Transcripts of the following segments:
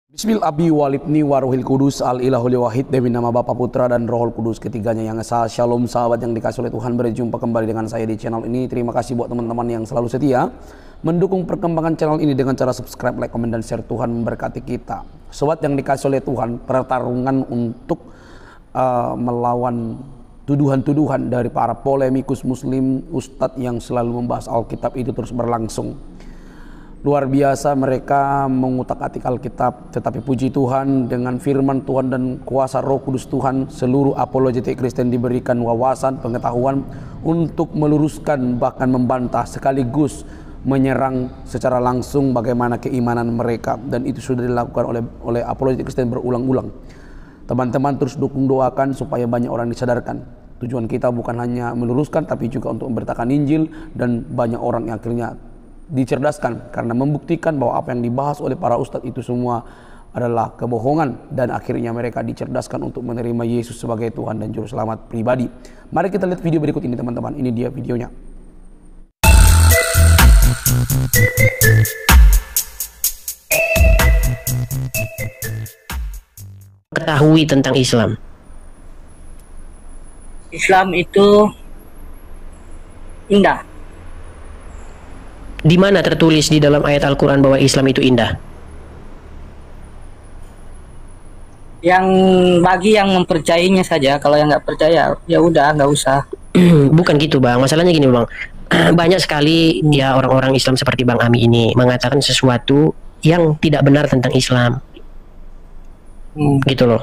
Bismillah abi walibni waruhil kudus al ilahul wahid demi nama Bapa Putra dan Rohul Kudus ketiganya yang esa. Shalom sahabat yang dikasih oleh Tuhan, berjumpa kembali dengan saya di channel ini. Terima kasih buat teman-teman yang selalu setia mendukung perkembangan channel ini dengan cara subscribe, like, komen, dan share. Tuhan memberkati kita. Sobat yang dikasih oleh Tuhan, pertarungan untuk melawan tuduhan-tuduhan dari para polemikus muslim, ustadz yang selalu membahas Alkitab itu terus berlangsung. Luar biasa mereka mengutak-atik Alkitab, tetapi puji Tuhan dengan firman Tuhan dan kuasa Roh Kudus Tuhan, seluruh apologetik Kristen diberikan wawasan, pengetahuan untuk meluruskan bahkan membantah sekaligus menyerang secara langsung bagaimana keimanan mereka, dan itu sudah dilakukan oleh apologetik Kristen berulang-ulang. Teman-teman terus dukung, doakan supaya banyak orang disadarkan. Tujuan kita bukan hanya meluruskan tapi juga untuk memberitakan Injil, dan banyak orang yang akhirnya dicerdaskan karena membuktikan bahwa apa yang dibahas oleh para ustadz itu semua adalah kebohongan, dan akhirnya mereka dicerdaskan untuk menerima Yesus sebagai Tuhan dan Juru Selamat pribadi. Mari kita lihat video berikut ini teman-teman. Ini dia videonya. Ketahui tentang Islam. Islam itu indah. Di mana tertulis di dalam ayat Al-Quran bahwa Islam itu indah? Yang bagi yang mempercayainya saja. Kalau yang nggak percaya, ya udah nggak usah. Bukan gitu bang. Masalahnya gini bang. Banyak sekali ya orang-orang Islam seperti Bang Ami ini mengatakan sesuatu yang tidak benar tentang Islam. Gitu loh.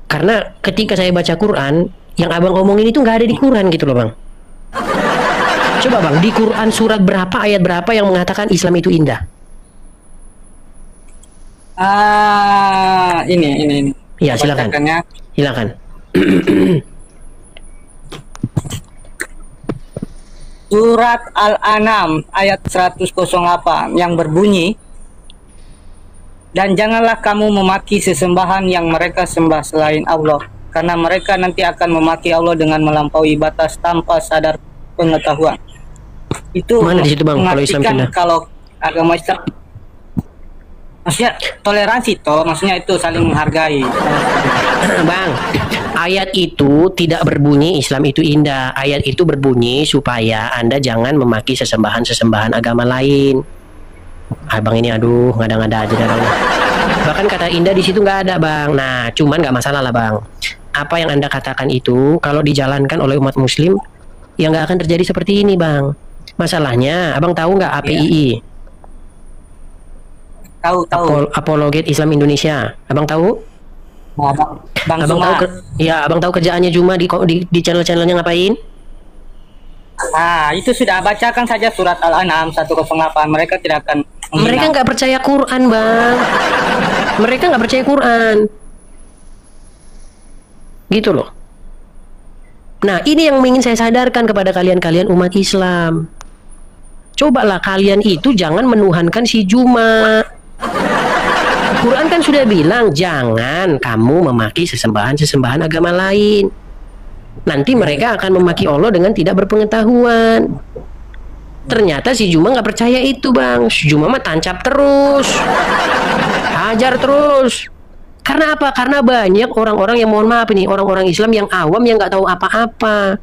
Karena ketika saya baca Quran, yang abang omongin itu nggak ada di Quran gitu loh bang. Coba bang, di Quran surat berapa, ayat berapa yang mengatakan Islam itu indah? Ini. Ya silakan. Silakan. Surat Al-An'am ayat 108 yang berbunyi, dan janganlah kamu memaki sesembahan yang mereka sembah selain Allah, karena mereka nanti akan memaki Allah dengan melampaui batas tanpa sadar pengetahuan. Itu mana di situ bang? Kalau Islam indah, kalau agama Islam maksudnya toleransi toh, maksudnya itu saling menghargai. Bang, ayat itu tidak berbunyi Islam itu indah. Ayat itu berbunyi supaya Anda jangan memaki sesembahan agama lain. Abang ini aduh ngada-ngada aja dah bang. Bahkan kata indah di situ nggak ada bang. Nah, cuman nggak masalah lah bang. Apa yang Anda katakan itu kalau dijalankan oleh umat Muslim, ya nggak akan terjadi seperti ini bang. Masalahnya, abang tahu nggak APII? Tahu. Apologet Islam Indonesia. Abang tahu? Bang abang Zuma. tahu ya, abang tahu kerjaannya Juma di channel-channelnya ngapain? Itu sudah, bacakan saja surat Al-An'am 108. Mereka tidak akan menghina. Mereka nggak percaya Quran bang. Mereka nggak percaya Quran. Gitu loh. Nah, ini yang ingin saya sadarkan kepada kalian-kalian umat Islam. Cobalah kalian itu jangan menuhankan si Juma. Quran kan sudah bilang jangan kamu memaki sesembahan agama lain. Nanti mereka akan memaki Allah dengan tidak berpengetahuan. Ternyata si Juma nggak percaya itu bang. Si Juma mah tancap terus, hajar terus. Karena apa? Karena banyak orang-orang yang, mohon maaf ini, orang-orang Islam yang awam yang nggak tahu apa-apa.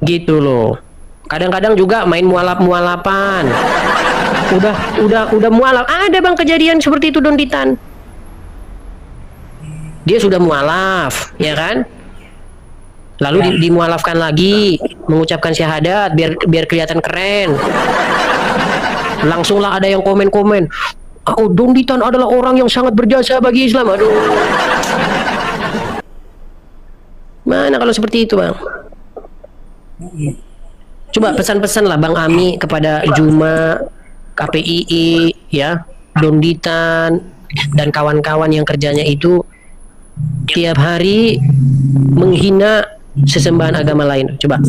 Gitu loh. Kadang-kadang juga main mualaf-mualapan. Udah mualaf. Ada bang kejadian seperti itu Donditan. Dia sudah mualaf, ya kan? Lalu dimualafkan lagi, mengucapkan syahadat biar kelihatan keren. Langsunglah ada yang komen-komen. Oh, Donditan adalah orang yang sangat berjasa bagi Islam. Aduh. Mana kalau seperti itu bang? Coba pesan-pesan lah Bang Ami kepada Juma, KPII, ya, Donditan, dan kawan-kawan yang kerjanya itu tiap hari menghina sesembahan agama lain. Coba.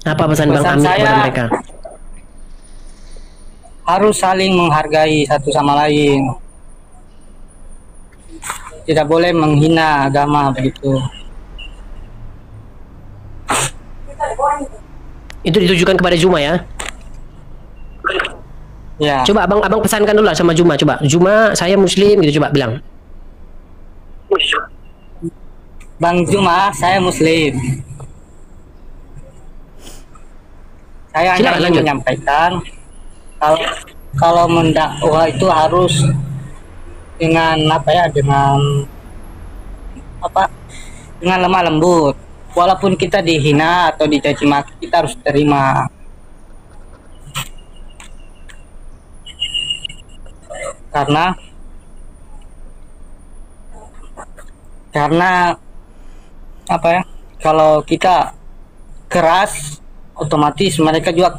Apa pesan Bang Ami kepada mereka? Harus saling menghargai satu sama lain. Tidak boleh menghina agama begitu. Itu ditujukan kepada Juma ya? Ya. Coba abang pesankan dulu lah sama Juma. Coba Juma, saya Muslim gitu, coba bilang. Bang Juma, saya Muslim. Saya hanya Silakan, ingin lanjut. menyampaikan kalau mendakwah itu harus dengan dengan lemah lembut. Walaupun kita dihina atau dicaci maki, kita harus terima. Karena kalau kita keras, otomatis mereka juga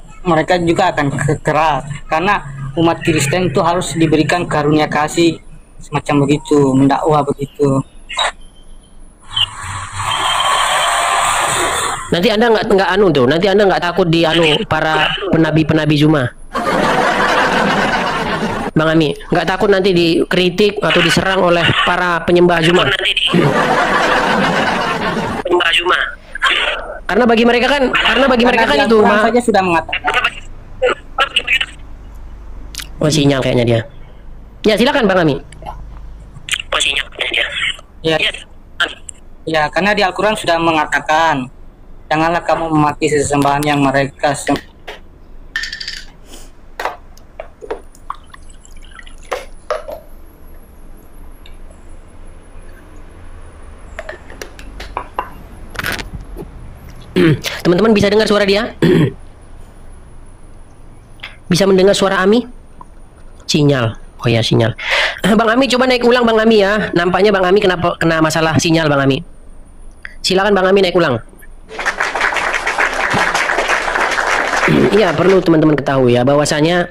akan keras. Karena umat Kristen itu harus diberikan karunia kasih semacam begitu, mendakwah begitu. Nanti Anda nggak anu tuh, nanti Anda nggak takut di anu para penabi Juma. Bang Ami, nggak takut nanti dikritik atau diserang oleh para penyembah Juma? Penyembah Juma. Karena bagi mereka kan itu Al-Quran saja sudah mengatakan. Oh, sinyal kayaknya dia. Ya, silakan Bang Ami. Oh, sinyal kayaknya dia. Ya, karena di Al-Quran sudah mengatakan, janganlah kamu memaki sesembahan yang mereka Teman-teman bisa dengar suara dia? Bisa mendengar suara Ami? Sinyal. Oh ya, sinyal. Bang Ami coba naik ulang Bang Ami ya. Nampaknya Bang Ami kena masalah sinyal Bang Ami. Silakan Bang Ami naik ulang. Iya, perlu teman-teman ketahui ya bahwasanya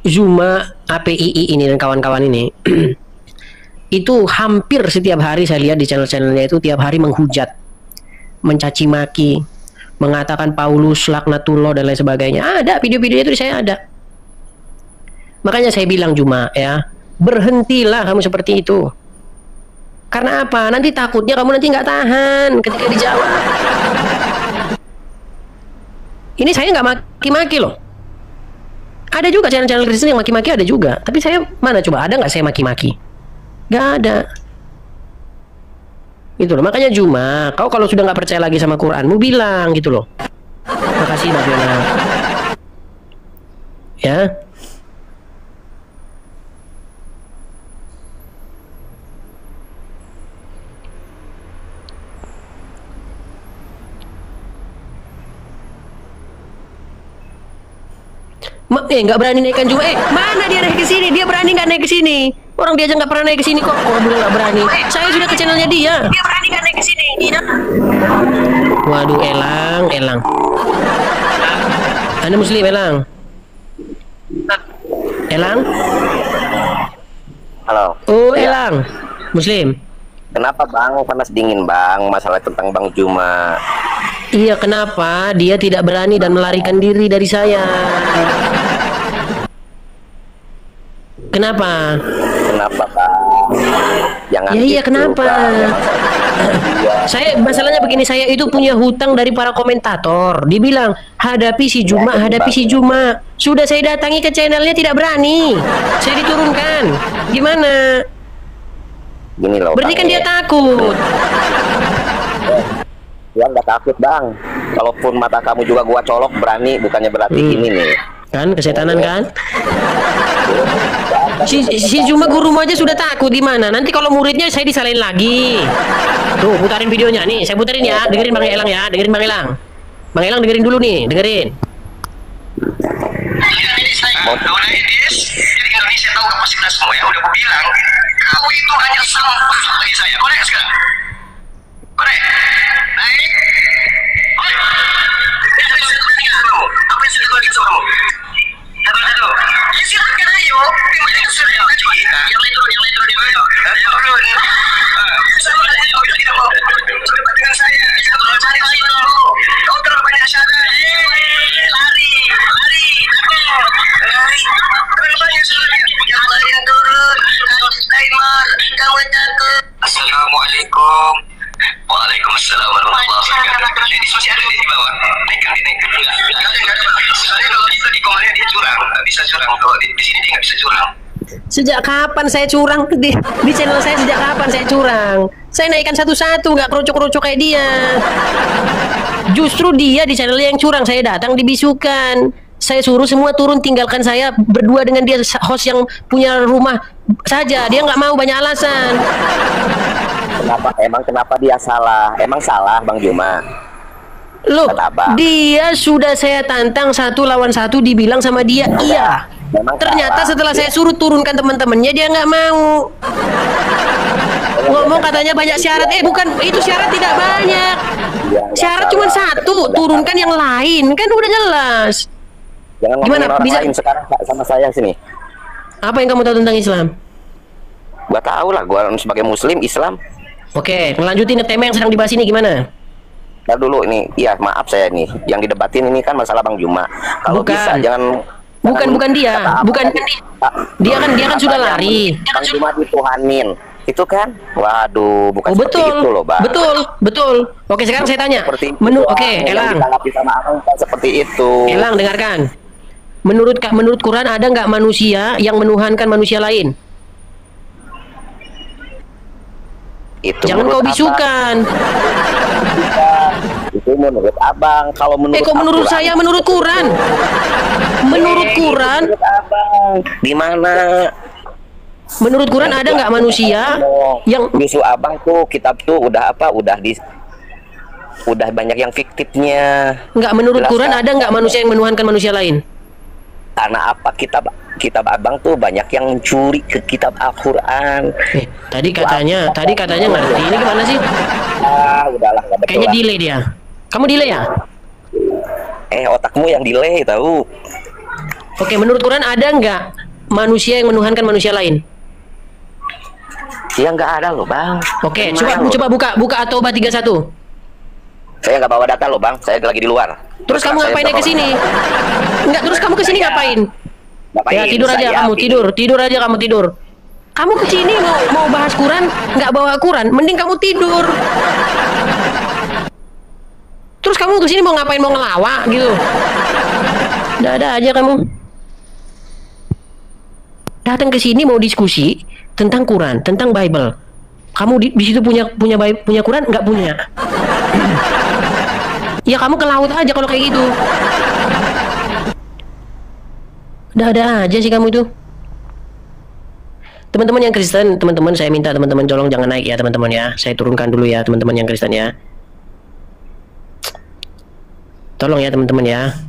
Zuma, APII ini dan kawan-kawan ini itu hampir setiap hari saya lihat di channel-channelnya itu tiap hari menghujat, mencaci maki, mengatakan Paulus laknatullah dan lain sebagainya. Ada video-videonya itu saya ada. Makanya saya bilang Juma ya, berhentilah kamu seperti itu. Karena apa? Nanti takutnya kamu nanti nggak tahan ketika dijawab. Ini saya nggak maki-maki loh. Ada juga channel-channel Kristen yang maki-maki, ada juga. Tapi saya mana coba ada nggak saya maki-maki? Nggak ada. Gitu loh. Makanya Juma, kau kalau sudah nggak percaya lagi sama Quranmu bilang gitu loh. Makasih Mbak Fiona. Ya. Nggak berani naikkan Juma. Mana dia naik ke sini? Dia berani nggak naik ke sini? Orang dia aja nggak pernah naik ke sini kok. Oh, bilang nggak berani. Saya sudah ke channelnya dia. Dia berani nggak naik ke sini? Iya. Waduh, Elang. Anda Muslim, Elang? Elang? Halo. Oh, Elang. Muslim. Kenapa Bang? Panas dingin Bang, masalah tentang Bang Juma. Iya, kenapa dia tidak berani dan melarikan diri dari saya? Kenapa? Kenapa Bang? Jangan Ya iya, gitu, kenapa? Bang. Saya masalahnya begini, saya itu punya hutang dari para komentator. Dibilang hadapi si Juma, hadapi si Juma. Sudah saya datangi ke channelnya tidak berani. Saya diturunkan. Gimana? Gini loh Berarti Bang, kan dia takut. Ya nggak takut Bang. Kalaupun mata kamu juga gua colok berani, bukannya berarti ini nih. Kan kesetanan kan? Si Juma gurumu aja sudah takut, gimana? Nanti kalau muridnya saya disalahin lagi. Tuh, putarin videonya nih. Saya putarin ya. Dengerin Bang Elang ya. Dengerin Bang Elang. Bang Elang dengerin dulu nih. Dengerin. Jadi Indonesia tahu kapasitas semua ya. Udah aku bilang, kau itu hanya sampah bagi saya. Korek sekarang. Korek. Naik. Oi. Apa yang sudah kau bikin sama kamu? Satu. Ya silakan ayo. Yang lain turun. Sama aja kau tidak mau. Dekat dengan saya. Satu cari lagi dulu. Kau terlalu banyak syarat. Lari. Terlalu banyak syarat. Yang lain turun. Kamu timer. Kamu takut. Assalamualaikum. Waalaikumsalam warahmatullahi wabarakatuh. Dennis masih ada di bawah. Naikkan. Enggak ada. Soalnya kalau itu di komannya dia curang, nggak bisa curang. Kalau di sini dia nggak bisa curang. Sejak kapan saya curang di channel saya? Sejak kapan saya curang? Saya naikkan satu-satu, nggak kerucuk-kerucuk kayak dia. Justru dia di channelnya yang curang. Saya datang dibisukan. Saya suruh semua turun, tinggalkan saya berdua dengan dia, host yang punya rumah saja. Dia nggak mau, banyak alasan. Kenapa dia salah? Emang salah Bang Juma? Loh, Kenapa? dia sudah saya tantang 1 lawan 1, dibilang sama dia iya. Memang Ternyata salah. setelah saya suruh turunkan teman-temannya, dia nggak mau. Ngomong katanya banyak syarat. Bukan, itu syarat tidak banyak. Syarat cuma satu, turunkan yang lain. Kan udah jelas. Jangan Gimana? ngomongin orang Bisa- lain sekarang sama saya sini. Apa yang kamu tahu tentang Islam? Gua tahu lah, gua sebagai muslim Islam. Oke, lanjutin ke tema yang sedang dibahas ini gimana? Ntar dulu ini, iya maaf saya nih, yang didebatin ini kan masalah Bang Juma. Kalau Bukan. bisa jangan Bukan dia, kata apa bukan tadi? dia kan sudah Apa lari. yang Bang Juma dituhanin. Itu kan, waduh, bukan Oh, seperti betul, itu loh, Bang. betul. Oke, sekarang saya tanya. Seperti itu, Oke, yang Elang. ditanggapi sama Abang bukan seperti itu. Elang, dengarkan. Menurut Quran ada nggak manusia yang menuhankan manusia lain? Itu Jangan kau menurut bisukan. Abang. Itu menurut Abang. Kalau menurut Kok menurut Al-Quran, saya menurut Quran? Menurut Quran, menurut Abang, di mana? menurut Quran ada nggak manusia yang justru Abang tuh kitab tuh udah apa? Udah banyak yang fiktifnya. nggak menurut Jelas, Quran Kak. ada nggak manusia yang menuhankan manusia lain? Karena apa kitab Abang tuh banyak yang mencuri ke kitab Al-Quran. Tadi katanya ngerti. Ini gimana sih? Udahlah, nggak betul Kayaknya lah. delay dia. Kamu delay ya? Otakmu yang delay tahu. Oke, menurut Quran ada nggak manusia yang menuhankan manusia lain? Ya nggak ada loh, Bang. Oke, Gimana lo? coba buka At-Taubah 31. Saya nggak bawa data loh, Bang. Saya lagi di luar. Terus kamu saya ngapain ke sini? Enggak, terus kamu ke sini ngapain? Ngapain? Ya tidur aja Saya kamu, tidur aja kamu tidur. Kamu ke sini mau bahas Quran, nggak bawa Quran, mending kamu tidur. Terus kamu ke sini mau ngapain, mau ngelawak gitu? Ada aja kamu. Datang ke sini mau diskusi tentang Quran, tentang Bible. Kamu di situ punya Quran, nggak punya? Ya kamu ke laut aja kalau kayak gitu. Ada aja sih kamu itu. Teman-teman yang Kristen, teman-teman saya minta teman-teman tolong jangan naik ya teman-teman ya. Saya turunkan dulu ya teman-teman yang Kristen ya. Tolong ya teman-teman ya.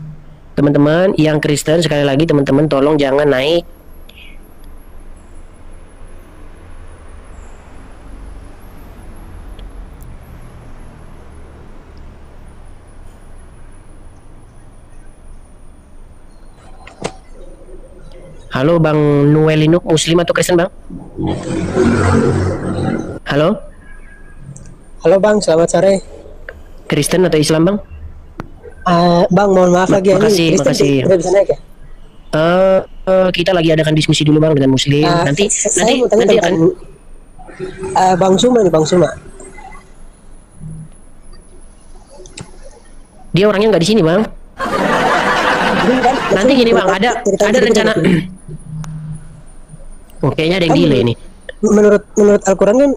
Teman-teman yang Kristen sekali lagi teman-teman tolong jangan naik. Halo Bang Nuelinuk, Muslim atau Kristen Bang? Halo? Halo Bang, selamat sore. Kristen atau Islam Bang? Bang, mohon maaf lagi Makasih, ini Kristen makasih. tidak bisa naik ya? Kita lagi adakan diskusi dulu Bang dengan Muslim. Nanti Saya mau tanya nanti tentang akan Bang Suma nih, Bang Suma. dia orangnya nggak di sini Bang. Ini kan, Nanti gini Bang, ada ceritanya rencana. begini. Oh, kayaknya ada yang delay nih. Menurut Al-Quran kan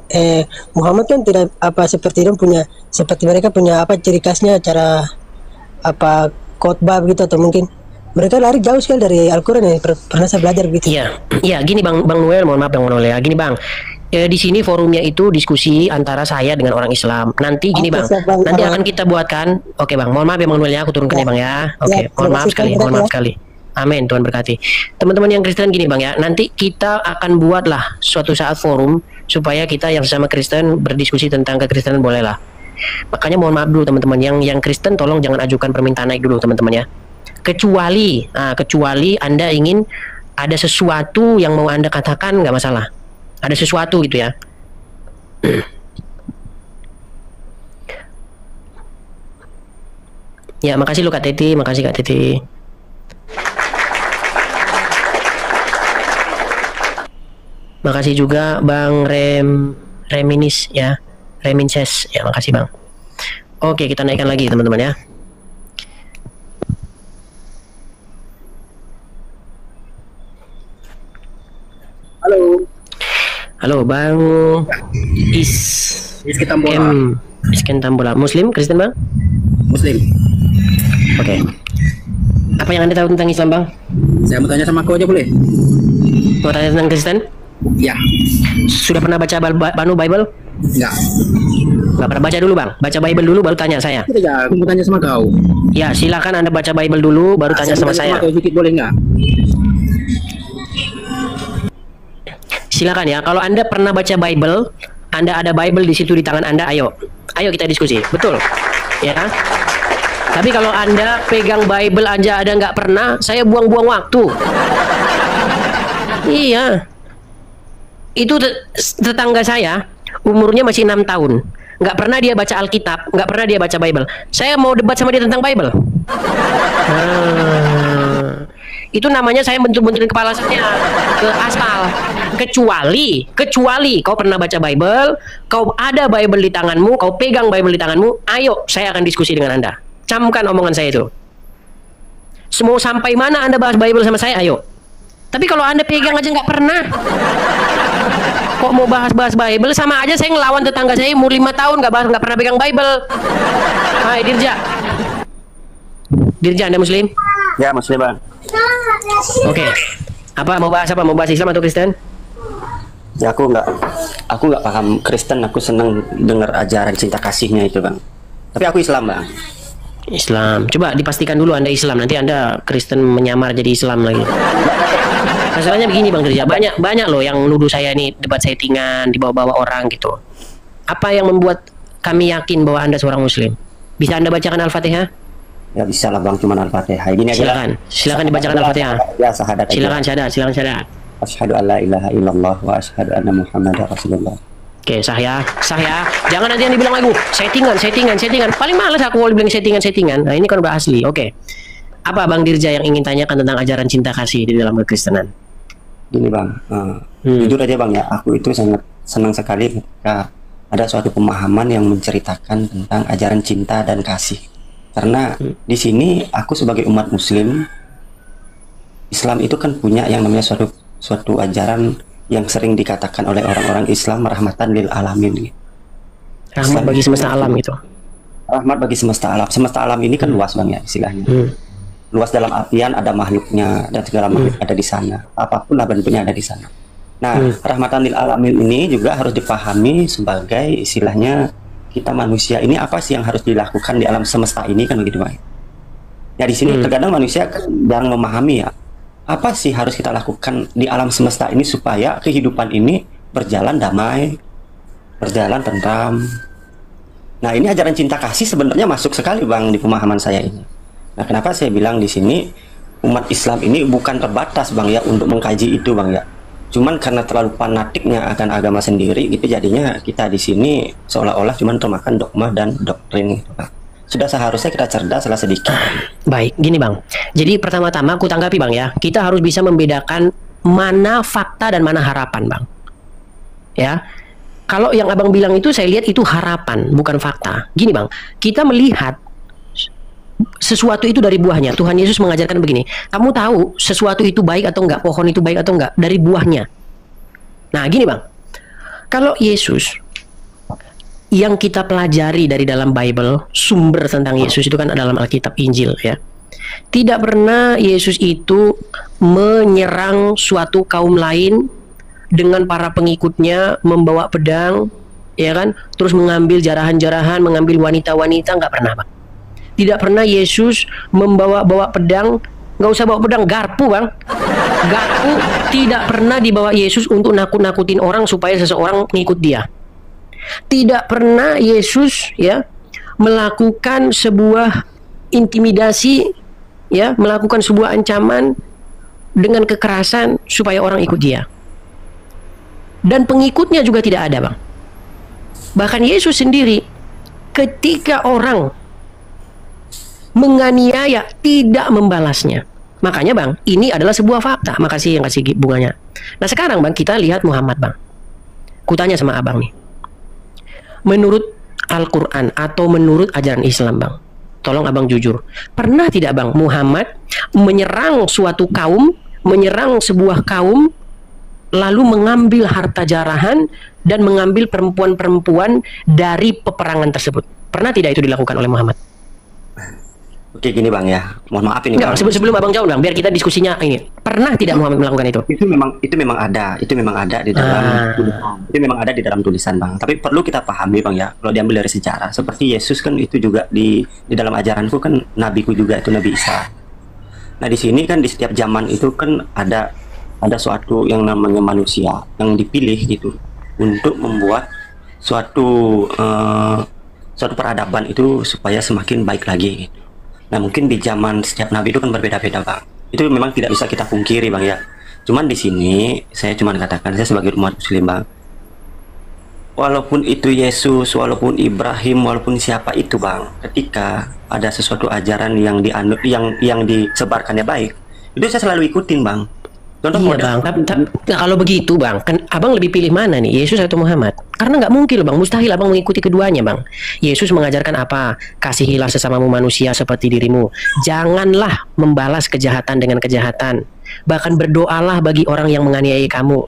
Muhammad kan tidak seperti mereka punya ciri khasnya cara khotbah begitu, atau mungkin mereka lari jauh sekali dari Al-Quran ya, pernah saya belajar gitu. Iya, gini Bang Noel, mohon maaf Bang Noel ya. Gini Bang, di sini forumnya itu diskusi antara saya dengan orang Islam. Nanti gini Bang, siap, Bang. nanti akan kita buatkan. Oke Bang, mohon maaf ya Bang Noel ya, aku turunkan ya Bang ya. Oke, mohon maaf sekali. Amin, Tuhan berkati. Teman-teman yang Kristen gini Bang ya, nanti kita akan buatlah suatu saat forum supaya kita yang sesama Kristen berdiskusi tentang kekristenan, boleh lah. Makanya mohon maaf dulu teman-teman yang Kristen, tolong jangan ajukan permintaan naik dulu teman-teman ya. Kecuali Anda ingin ada sesuatu yang mau Anda katakan, nggak masalah. Ada sesuatu gitu ya. Ya, makasih lu Kak Teti, makasih Kak Teti. Makasih juga Bang Reminis ya. Reminces. Ya, makasih Bang. Oke, kita naikkan lagi teman-teman ya. Halo Bang Isken Tambola. Muslim, Kristen Bang? Muslim. Oke. Apa yang Anda tahu tentang Islam Bang? Saya mau tanya sama kau aja boleh? Mau tanya tentang Kristen? Ya. Sudah pernah baca Bible? Enggak. Nggak pernah baca dulu Bang? Baca Bible dulu baru tanya saya. Tidak, aku mau tanya sama kau. Ya silakan Anda baca Bible dulu baru tanya sama saya. Kau sedikit boleh nggak? Silakan ya. Kalau Anda pernah baca Bible, Anda ada Bible di situ di tangan Anda, ayo kita diskusi. Betul? Ya. Tapi kalau Anda pegang Bible aja ada nggak pernah, saya buang-buang waktu. Iya. Itu tetangga saya, umurnya masih 6 tahun. Nggak pernah dia baca Alkitab, nggak pernah dia baca Bible. Saya mau debat sama dia tentang Bible. Itu namanya saya bentur-benturin kepala saya ke aspal. Kecuali kau pernah baca Bible, kau ada Bible di tanganmu, kau pegang Bible di tanganmu, ayo saya akan diskusi dengan Anda. Camkan omongan saya itu. Semua sampai mana Anda bahas Bible sama saya, ayo. Tapi kalau Anda pegang aja nggak pernah, kok mau bahas-bahas Bible, sama aja saya ngelawan tetangga saya umur 5 tahun nggak pernah pegang Bible. Hai Dirja, Anda Muslim? Ya, Muslim Bang. Oke. Apa mau bahas apa? Mau bahas Islam atau Kristen? Ya aku nggak paham Kristen, aku senang dengar ajaran cinta kasihnya itu Bang. Tapi aku Islam Bang. Islam. Coba dipastikan dulu Anda Islam, nanti Anda Kristen menyamar jadi Islam lagi. Masalahnya begini Bang Dirja, banyak loh yang nuduh saya ini debat settingan, dibawa-bawa orang gitu. Apa yang membuat kami yakin bahwa Anda seorang Muslim? Bisa Anda bacakan Al-Fatihah? Ya bisa lah Bang, cuman Al-Fatihah. Gini aja. Silakan dibacakan Al-Fatihah. Ya, syahadat. Silakan syahadat. Asyhadu an la ilaha illallah wa asyhadu anna Muhammadar Rasulullah. Oke, sah ya. Jangan nanti yang dibilang lagi settingan. Paling males aku kalau dibilang settingan. Nah, ini kan udah asli. Oke. Apa Bang Dirja yang ingin tanyakan tentang ajaran cinta kasih di dalam kekristenan? Gini Bang, jujur aja Bang ya, aku itu sangat senang sekali ketika ada suatu pemahaman yang menceritakan tentang ajaran cinta dan kasih. Karena di sini aku sebagai umat Muslim, Islam itu kan punya yang namanya suatu ajaran yang sering dikatakan oleh orang-orang Islam rahmatan lil alamin. Rahmat bagi semesta alam gitu. Rahmat bagi semesta alam. Semesta alam ini kan luas Bang ya istilahnya. Luas dalam artian ada makhluknya dan segala makhluk ada di sana. Apapun lah bentuknya ada di sana. Nah, rahmatan lil alamin ini juga harus dipahami sebagai istilahnya kita manusia ini apa sih yang harus dilakukan di alam semesta ini kan begitu Bang. Ya di sini terkadang manusia jarang memahami ya. Apa sih harus kita lakukan di alam semesta ini supaya kehidupan ini berjalan damai, berjalan tentram. Nah, ini ajaran cinta kasih sebenarnya masuk sekali Bang di pemahaman saya ini. Nah, kenapa saya bilang di sini umat Islam ini bukan terbatas Bang ya untuk mengkaji itu Bang ya. Cuman karena terlalu fanatiknya akan agama sendiri gitu jadinya kita di sini seolah-olah cuman termakan dogma dan doktrin gitu Bang. Sudah seharusnya kita cerdas salah sedikit. Baik, gini Bang. Jadi pertama-tama aku tanggapi Bang ya. Kita harus bisa membedakan mana fakta dan mana harapan Bang. Ya. Kalau yang Abang bilang itu saya lihat itu harapan, bukan fakta. Gini Bang, kita melihat sesuatu itu dari buahnya. Tuhan Yesus mengajarkan begini. Kamu tahu sesuatu itu baik atau enggak, pohon itu baik atau enggak dari buahnya. Nah, gini Bang. Kalau Yesus yang kita pelajari dari dalam Bible, sumber tentang Yesus itu kan dalam Alkitab Injil ya. Tidak pernah Yesus itu menyerang suatu kaum lain dengan para pengikutnya membawa pedang, ya kan? Terus mengambil jarahan-jarahan, mengambil wanita-wanita, nggak pernah, Bang. Tidak pernah Yesus membawa pedang, nggak usah bawa pedang, garpu, Bang. Garpu tidak pernah dibawa Yesus untuk nakut-nakutin orang supaya seseorang ngikut dia. Tidak pernah Yesus ya melakukan sebuah intimidasi, ya, melakukan sebuah ancaman dengan kekerasan supaya orang ikut dia. Dan pengikutnya juga tidak ada, Bang. Bahkan Yesus sendiri ketika orang menganiaya tidak membalasnya. Makanya Bang, ini adalah sebuah fakta. Makasih yang kasih bunganya. Nah sekarang Bang, kita lihat Muhammad Bang. Kutanya sama Abang nih. menurut Al-Quran atau menurut ajaran Islam, Bang? Tolong Abang jujur. Pernah tidak, Bang, Muhammad menyerang suatu kaum, menyerang sebuah kaum, lalu mengambil harta jarahan dan mengambil perempuan-perempuan dari peperangan tersebut? Pernah tidak itu dilakukan oleh Muhammad? Oke, gini Bang ya. Mohon maaf ini Enggak, Bang. sebelum Abang jawab, Bang, biar kita diskusinya ini. Pernah tidak Muhammad melakukan itu? Itu memang ada di dalam itu memang ada di dalam tulisan Bang. Tapi perlu kita pahami Bang ya, kalau diambil dari sejarah, seperti Yesus kan itu juga di dalam ajaranku kan nabiku juga, itu Nabi Isa. Nah, di sini kan di setiap zaman itu kan ada suatu yang namanya manusia yang dipilih gitu untuk membuat suatu peradaban itu supaya semakin baik lagi gitu. Nah, mungkin di zaman setiap nabi itu kan berbeda-beda Bang. Itu memang tidak bisa kita pungkiri Bang ya. Cuman di sini saya cuman katakan, saya sebagai umat muslim Bang, walaupun itu Yesus, walaupun Ibrahim, walaupun siapa itu Bang, ketika ada sesuatu ajaran yang disebarkannya baik, itu saya selalu ikutin Bang. Contoh Iya Bang, nah, kalau begitu Bang, kan Abang lebih pilih mana nih, Yesus atau Muhammad? Karena nggak mungkin Bang, mustahil Abang mengikuti keduanya Bang. Yesus mengajarkan apa? Kasihilah sesamamu manusia seperti dirimu. Janganlah membalas kejahatan dengan kejahatan. Bahkan berdoalah bagi orang yang menganiayai kamu.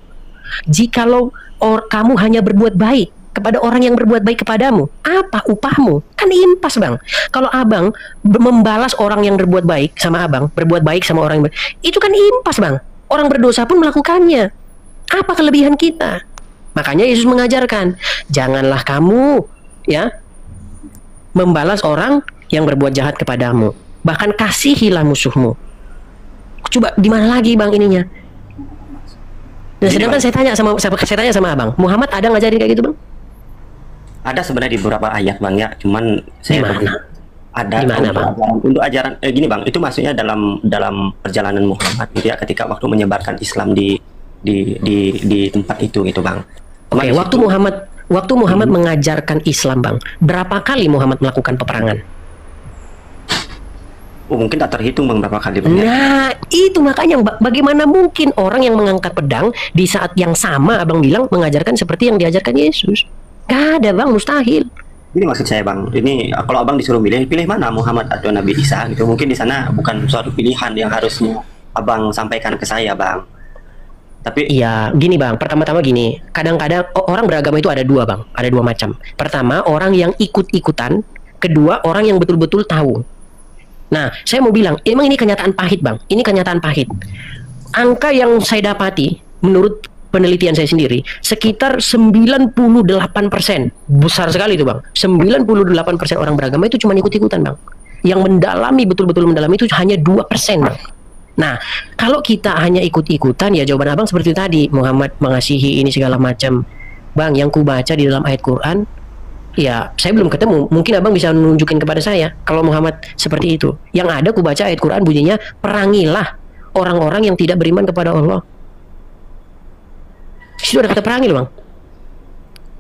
Jikalau kamu hanya berbuat baik kepada orang yang berbuat baik kepadamu, apa upahmu? Kan impas Bang. Kalau Abang membalas orang yang berbuat baik sama Abang, berbuat baik sama orang yang itu kan impas Bang. Orang berdosa pun melakukannya. Apa kelebihan kita? Makanya Yesus mengajarkan, janganlah kamu ya membalas orang yang berbuat jahat kepadamu. Bahkan kasihilah musuhmu. Coba di mana lagi Bang ininya? Dan sedangkan saya tanya sama Abang, Muhammad ada ngajarin kayak gitu Bang? Ada sebenarnya di beberapa ayat Bang ya, cuman saya ada Gimana, Bang? untuk ajaran gini Bang, itu maksudnya dalam perjalanan Muhammad gitu ya, ketika waktu menyebarkan Islam di tempat itu gitu Bang. Oke, waktu Muhammad mengajarkan Islam Bang, berapa kali Muhammad melakukan peperangan? Oh, mungkin tak terhitung Bang berapa kali Bang. Nah, itu makanya bagaimana mungkin orang yang mengangkat pedang di saat yang sama Abang bilang mengajarkan seperti yang diajarkan Yesus? Gak ada Bang, mustahil. Ini maksud saya Bang, ini kalau Abang disuruh pilih mana Muhammad atau Nabi Isa gitu, mungkin di sana bukan suatu pilihan yang harusnya Abang sampaikan ke saya Bang. Tapi iya, gini Bang, pertama-tama gini, kadang-kadang orang beragama itu ada dua Bang, ada dua macam. Pertama, orang yang ikut-ikutan, kedua, orang yang betul-betul tahu. Nah, saya mau bilang, emang ini kenyataan pahit Bang, ini kenyataan pahit. Angka yang saya dapati, menurut penelitian saya sendiri, sekitar 98%. Besar sekali itu Bang. 98% orang beragama itu cuma ikut-ikutan Bang. Yang mendalami, betul-betul mendalami itu hanya 2% Bang. Nah, kalau kita hanya ikut-ikutan, ya jawaban Abang seperti tadi, Muhammad mengasihi ini segala macam. Bang, yang ku baca di dalam ayat Quran, ya saya belum ketemu. Mungkin Abang bisa menunjukkan kepada saya kalau Muhammad seperti itu. Yang ada ku baca ayat Quran bunyinya, perangilah orang-orang yang tidak beriman kepada Allah. Itu ada kata perangi loh Bang.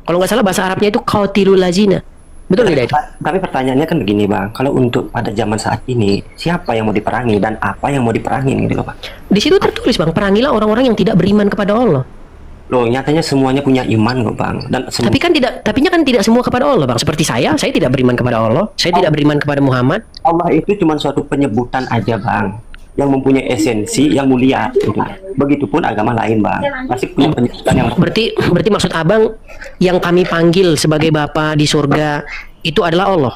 Kalau nggak salah bahasa Arabnya itu qatilul lazina. Betul tidak itu? Tapi pertanyaannya kan begini Bang, kalau untuk pada zaman saat ini, siapa yang mau diperangi dan apa yang mau diperangin gitu loh Bang? Di situ tertulis Bang, perangilah orang-orang yang tidak beriman kepada Allah. Loh, nyatanya semuanya punya iman kok Bang. Dan Tapinya kan tidak semua kepada Allah Bang. Seperti saya tidak beriman kepada Allah, saya tidak beriman kepada Muhammad. Allah itu cuma suatu penyebutan aja Bang, yang mempunyai esensi yang mulia gitu. Begitupun agama lain Bang, pasti punya penyebutan yang berarti maksud Abang yang kami panggil sebagai Bapa di surga itu adalah Allah?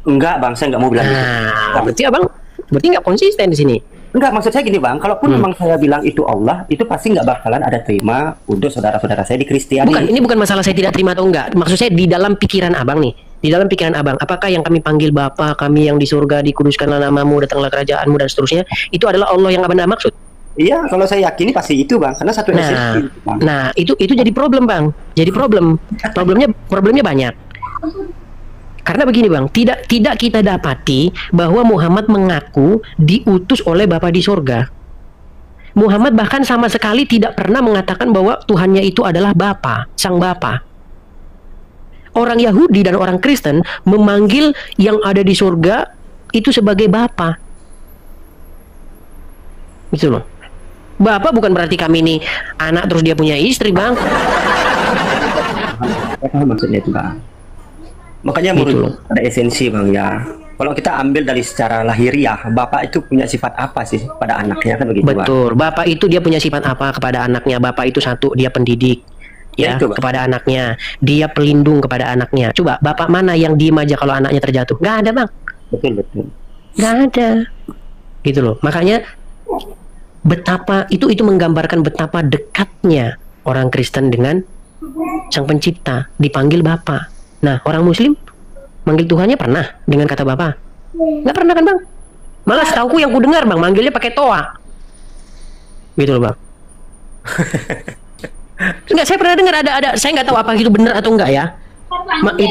Enggak Bang, saya nggak mau bilang gitu. Nah, berarti Abang nggak konsisten di sini. Enggak, maksud saya gini Bang, kalaupun memang saya bilang itu Allah, itu pasti nggak bakalan ada terima untuk saudara-saudara saya di Kristiani. Ini bukan masalah saya tidak terima atau enggak. Maksud saya di dalam pikiran Abang nih. Di dalam pikiran Abang, apakah yang kami panggil Bapa kami yang di surga, dikuduskanlah namamu, datanglah kerajaanmu dan seterusnya, itu adalah Allah yang Abang maksud? Iya, kalau saya yakini pasti itu Bang, karena satu esensi. Nah, itu jadi problem Bang. Jadi problemnya banyak. Karena begini Bang, tidak kita dapati bahwa Muhammad mengaku diutus oleh Bapa di surga. Muhammad bahkan sama sekali tidak pernah mengatakan bahwa Tuhannya itu adalah Bapa, Sang Bapa. Orang Yahudi dan orang Kristen memanggil yang ada di surga itu sebagai Bapa. Gitu loh. Bapa bukan berarti kami ini anak terus dia punya istri Bang. Apa maksudnya itu Bang? Makanya Gitu menurut ada esensi bang ya. Kalau kita ambil dari secara lahiriah, bapak itu punya sifat apa sih pada anaknya kan begitu bang? Betul. Bapak itu dia punya sifat apa kepada anaknya? Bapak itu satu, dia pendidik ya Ya, itu, Bang. kepada anaknya. Dia pelindung kepada anaknya. Coba bapak mana yang diem aja kalau anaknya terjatuh? Nggak ada bang. Betul betul. Nggak ada. Gitu loh. Makanya betapa itu menggambarkan betapa dekatnya orang Kristen dengan Sang Pencipta, dipanggil Bapa. Nah, orang Muslim manggil Tuhannya pernah dengan kata Bapa? Nggak pernah kan bang? Malah setauku yang ku dengar bang, manggilnya pakai toa. Gitu loh bang. Enggak, saya pernah dengar ada, saya nggak tahu apa itu benar atau enggak ya.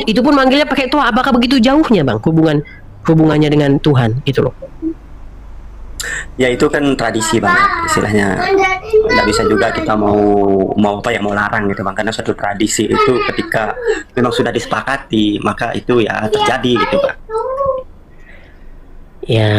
Itu pun manggilnya pakai toa. Apakah begitu jauhnya bang hubungannya dengan Tuhan gitu loh? Ya itu kan tradisi bang, istilahnya nggak bisa juga kita mau larang gitu bang, karena suatu tradisi itu ketika memang sudah disepakati maka itu ya terjadi gitu bang. Ya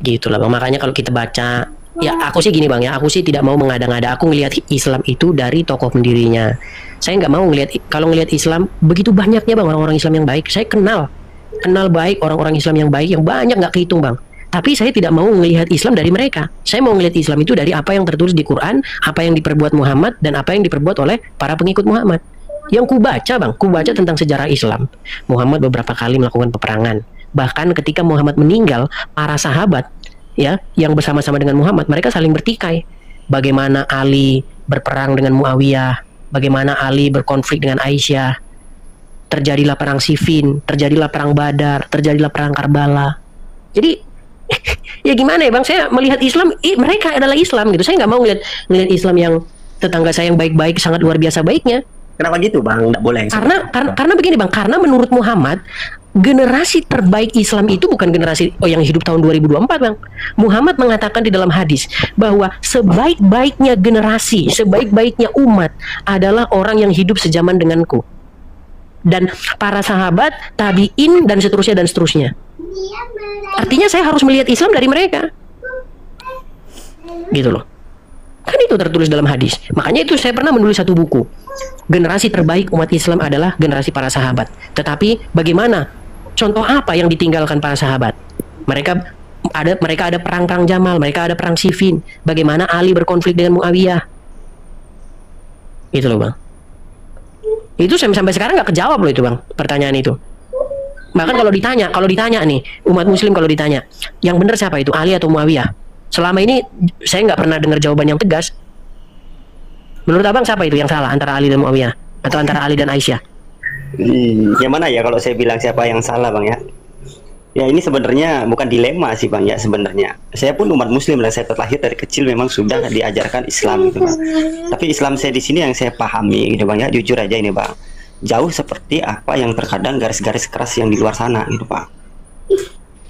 gitulah bang, makanya kalau kita baca, ya aku sih gini bang ya, aku sih tidak mau mengada-ngada. Aku ngelihat Islam itu dari tokoh pendirinya. Saya nggak mau kalau ngelihat Islam begitu banyaknya bang orang-orang Islam yang baik. Saya kenal baik orang-orang Islam yang baik yang banyak nggak kehitung bang. Tapi saya tidak mau melihat Islam dari mereka. Saya mau melihat Islam itu dari apa yang tertulis di Quran, apa yang diperbuat Muhammad, dan apa yang diperbuat oleh para pengikut Muhammad. Yang ku baca tentang sejarah Islam. Muhammad beberapa kali melakukan peperangan. Bahkan ketika Muhammad meninggal, para sahabat ya yang bersama-sama dengan Muhammad, mereka saling bertikai. Bagaimana Ali berperang dengan Muawiyah, bagaimana Ali berkonflik dengan Aisyah. Terjadilah perang Siffin, terjadilah perang Badar, terjadilah perang Karbala. Jadi ya gimana ya bang, saya melihat Islam, mereka adalah Islam gitu. Saya nggak mau ngelihat Islam yang tetangga saya yang baik-baik, sangat luar biasa baiknya. Kenapa gitu bang? Nggak boleh. Karena begini bang, karena menurut Muhammad generasi terbaik Islam itu bukan generasi yang hidup tahun 2024 bang. Muhammad mengatakan di dalam hadis bahwa sebaik-baiknya generasi, sebaik-baiknya umat adalah orang yang hidup sezaman denganku. Dan para sahabat, tabi'in, dan seterusnya. Artinya saya harus melihat Islam dari mereka. Gitu loh. Kan itu tertulis dalam hadis. Makanya itu saya pernah menulis satu buku. Generasi terbaik umat Islam adalah generasi para sahabat. Tetapi bagaimana? Contoh apa yang ditinggalkan para sahabat? Mereka ada perang Jamal, mereka ada perang Siffin. Bagaimana Ali berkonflik dengan Muawiyah? Gitu loh bang. Itu sampai sekarang nggak kejawab loh itu bang, pertanyaan itu. Bahkan kalau ditanya nih, umat Muslim kalau ditanya, yang benar siapa itu, Ali atau Muawiyah? Selama ini saya nggak pernah dengar jawaban yang tegas. Menurut abang siapa itu yang salah, antara Ali dan Muawiyah atau antara Ali dan Aisyah? Yang mana ya kalau saya bilang siapa yang salah bang ya? Ya ini sebenarnya bukan dilema sih bang ya sebenarnya. Saya pun umat Muslim dan saya terlahir dari kecil memang sudah diajarkan Islam gitu bang. Tapi Islam saya di sini yang saya pahami gitu bang ya, jujur aja ini bang, jauh seperti apa yang terkadang garis-garis keras yang di luar sana gitu bang.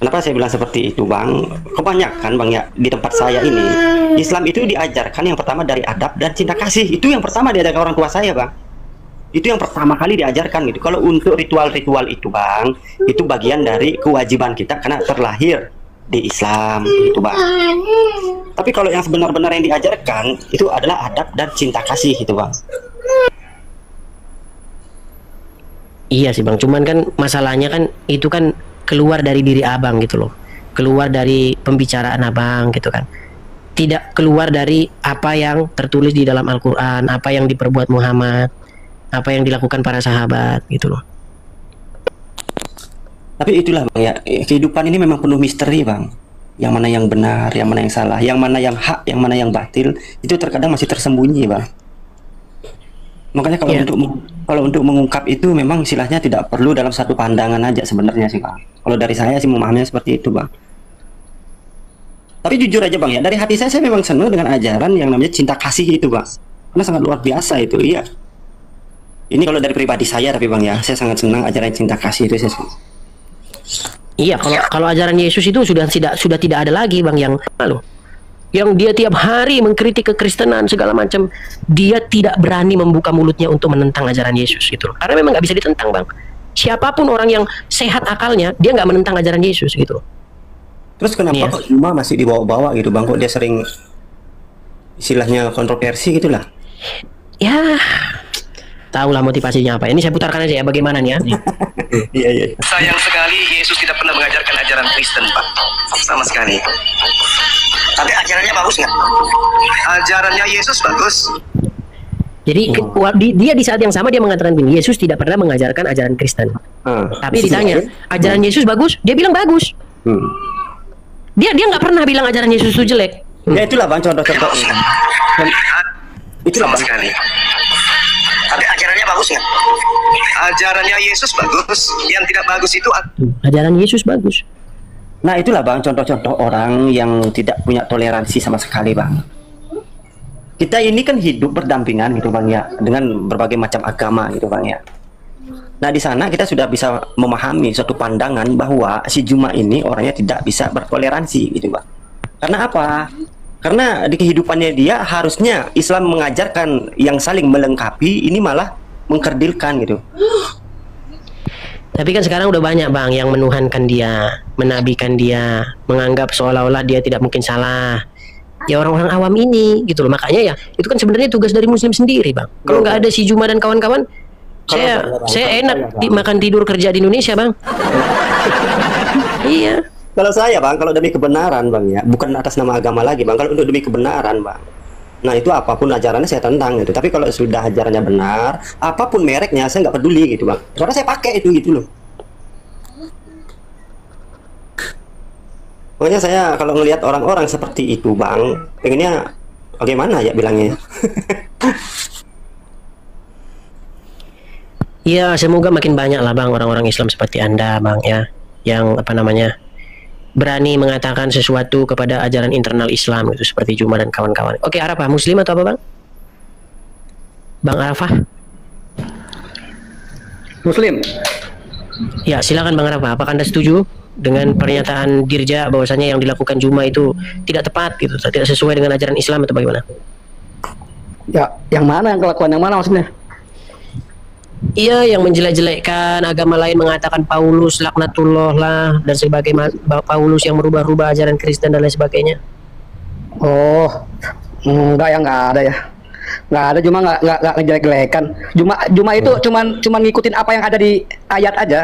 Kenapa saya bilang seperti itu bang? Kebanyakan bang ya di tempat saya ini Islam itu diajarkan yang pertama dari adab dan cinta kasih. Itu yang pertama diajarkan orang tua saya bang. Itu yang pertama kali diajarkan gitu. Kalau untuk ritual-ritual itu bang, itu bagian dari kewajiban kita karena terlahir di Islam gitu bang. Tapi kalau yang sebenar-benar yang diajarkan itu adalah adab dan cinta kasih gitu bang. Iya sih bang, cuman kan masalahnya kan itu kan keluar dari diri abang gitu loh, keluar dari pembicaraan abang gitu kan, tidak keluar dari apa yang tertulis di dalam Al-Quran, apa yang diperbuat Muhammad, apa yang dilakukan para sahabat gitu loh. Tapi itulah bang ya, kehidupan ini memang penuh misteri bang. Yang mana yang benar, yang mana yang salah, yang mana yang hak, yang mana yang batil, itu terkadang masih tersembunyi bang. Makanya kalau untuk mengungkap itu memang istilahnya tidak perlu dalam satu pandangan aja sebenarnya sih bang. Kalau dari saya sih memahaminya seperti itu bang. Tapi jujur aja bang ya, dari hati saya memang senang dengan ajaran yang namanya cinta kasih itu bang. Karena sangat luar biasa itu, iya. Ini kalau dari pribadi saya tapi bang ya, saya sangat senang ajaran cinta kasih itu saya. Iya, kalau ajaran Yesus itu sudah tidak ada lagi bang yang dia tiap hari mengkritik kekristenan segala macam. Dia tidak berani membuka mulutnya untuk menentang ajaran Yesus gitu loh. Karena memang nggak bisa ditentang bang. Siapapun orang yang sehat akalnya, dia nggak menentang ajaran Yesus gitu loh. Terus kenapa kok Juma masih dibawa-bawa gitu bang? Kok dia sering istilahnya kontroversi gitulah? Ya tahulah motivasinya apa. Ini saya putarkan aja ya bagaimana nih ya. Iya, iya. Sayang sekali Yesus tidak pernah mengajarkan ajaran Kristen, Pak. Sama sekali. Tapi ajarannya bagus nggak? Ajarannya Yesus bagus. Jadi dia di saat yang sama dia mengatakan begini, Yesus tidak pernah mengajarkan ajaran Kristen. Tapi ditanya, ajaran Yesus bagus? Dia bilang bagus. Dia nggak pernah bilang ajaran Yesus itu jelek. Ya itulah Bang contoh-contoh. Itulah sama sekali. Tapi ajarannya bagus nggak? Ajarannya Yesus bagus. Yang tidak bagus itu Ajaran Yesus bagus. Nah itulah Bang contoh-contoh orang yang tidak punya toleransi sama sekali Bang. Kita ini kan hidup berdampingan gitu Bang ya, dengan berbagai macam agama gitu Bang ya. Nah di sana kita sudah bisa memahami suatu pandangan bahwa si Juma ini orangnya tidak bisa bertoleransi gitu Bang. Karena apa? Karena di kehidupannya dia harusnya Islam mengajarkan yang saling melengkapi, ini malah mengkerdilkan gitu. Tapi kan sekarang udah banyak Bang yang menuhankan dia, menabikan dia, menganggap seolah-olah dia tidak mungkin salah. Ya orang-orang awam ini gitu loh. Makanya ya itu kan sebenarnya tugas dari Muslim sendiri Bang. Kalau nggak ada si Juma dan kawan-kawan, saya enak makan tidur kerja di Indonesia Bang. Iya. Kalau saya Bang, kalau demi kebenaran Bang ya, bukan atas nama agama lagi Bang, kalau untuk demi kebenaran Bang, nah itu apapun ajarannya saya tentang gitu. Tapi kalau sudah ajarannya benar, apapun mereknya saya nggak peduli gitu Bang. Karena saya pakai itu gitu loh. Makanya saya kalau ngelihat orang-orang seperti itu Bang, pengennya bagaimana ya bilangnya. Ya semoga makin banyak lah Bang orang-orang Islam seperti Anda Bang ya, yang apa namanya berani mengatakan sesuatu kepada ajaran internal Islam gitu seperti Juma dan kawan-kawan. Oke, Arafah Muslim atau apa Bang? Bang Arafah? Muslim. Ya silakan Bang Arafah. Apakah Anda setuju dengan pernyataan Dirja bahwasanya yang dilakukan Juma itu tidak tepat gitu, tidak sesuai dengan ajaran Islam atau bagaimana? Ya, yang mana yang kelakuan yang mana maksudnya? Iya, yang menjelek-jelekkan agama lain, mengatakan Paulus laknatullah lah dan sebagainya, Paulus yang merubah-rubah ajaran Kristen dan lain sebagainya. Oh, enggak ya, enggak ada ya. Enggak ada, cuma enggak ngejelek-jelekan. Juma itu cuman ngikutin apa yang ada di ayat aja.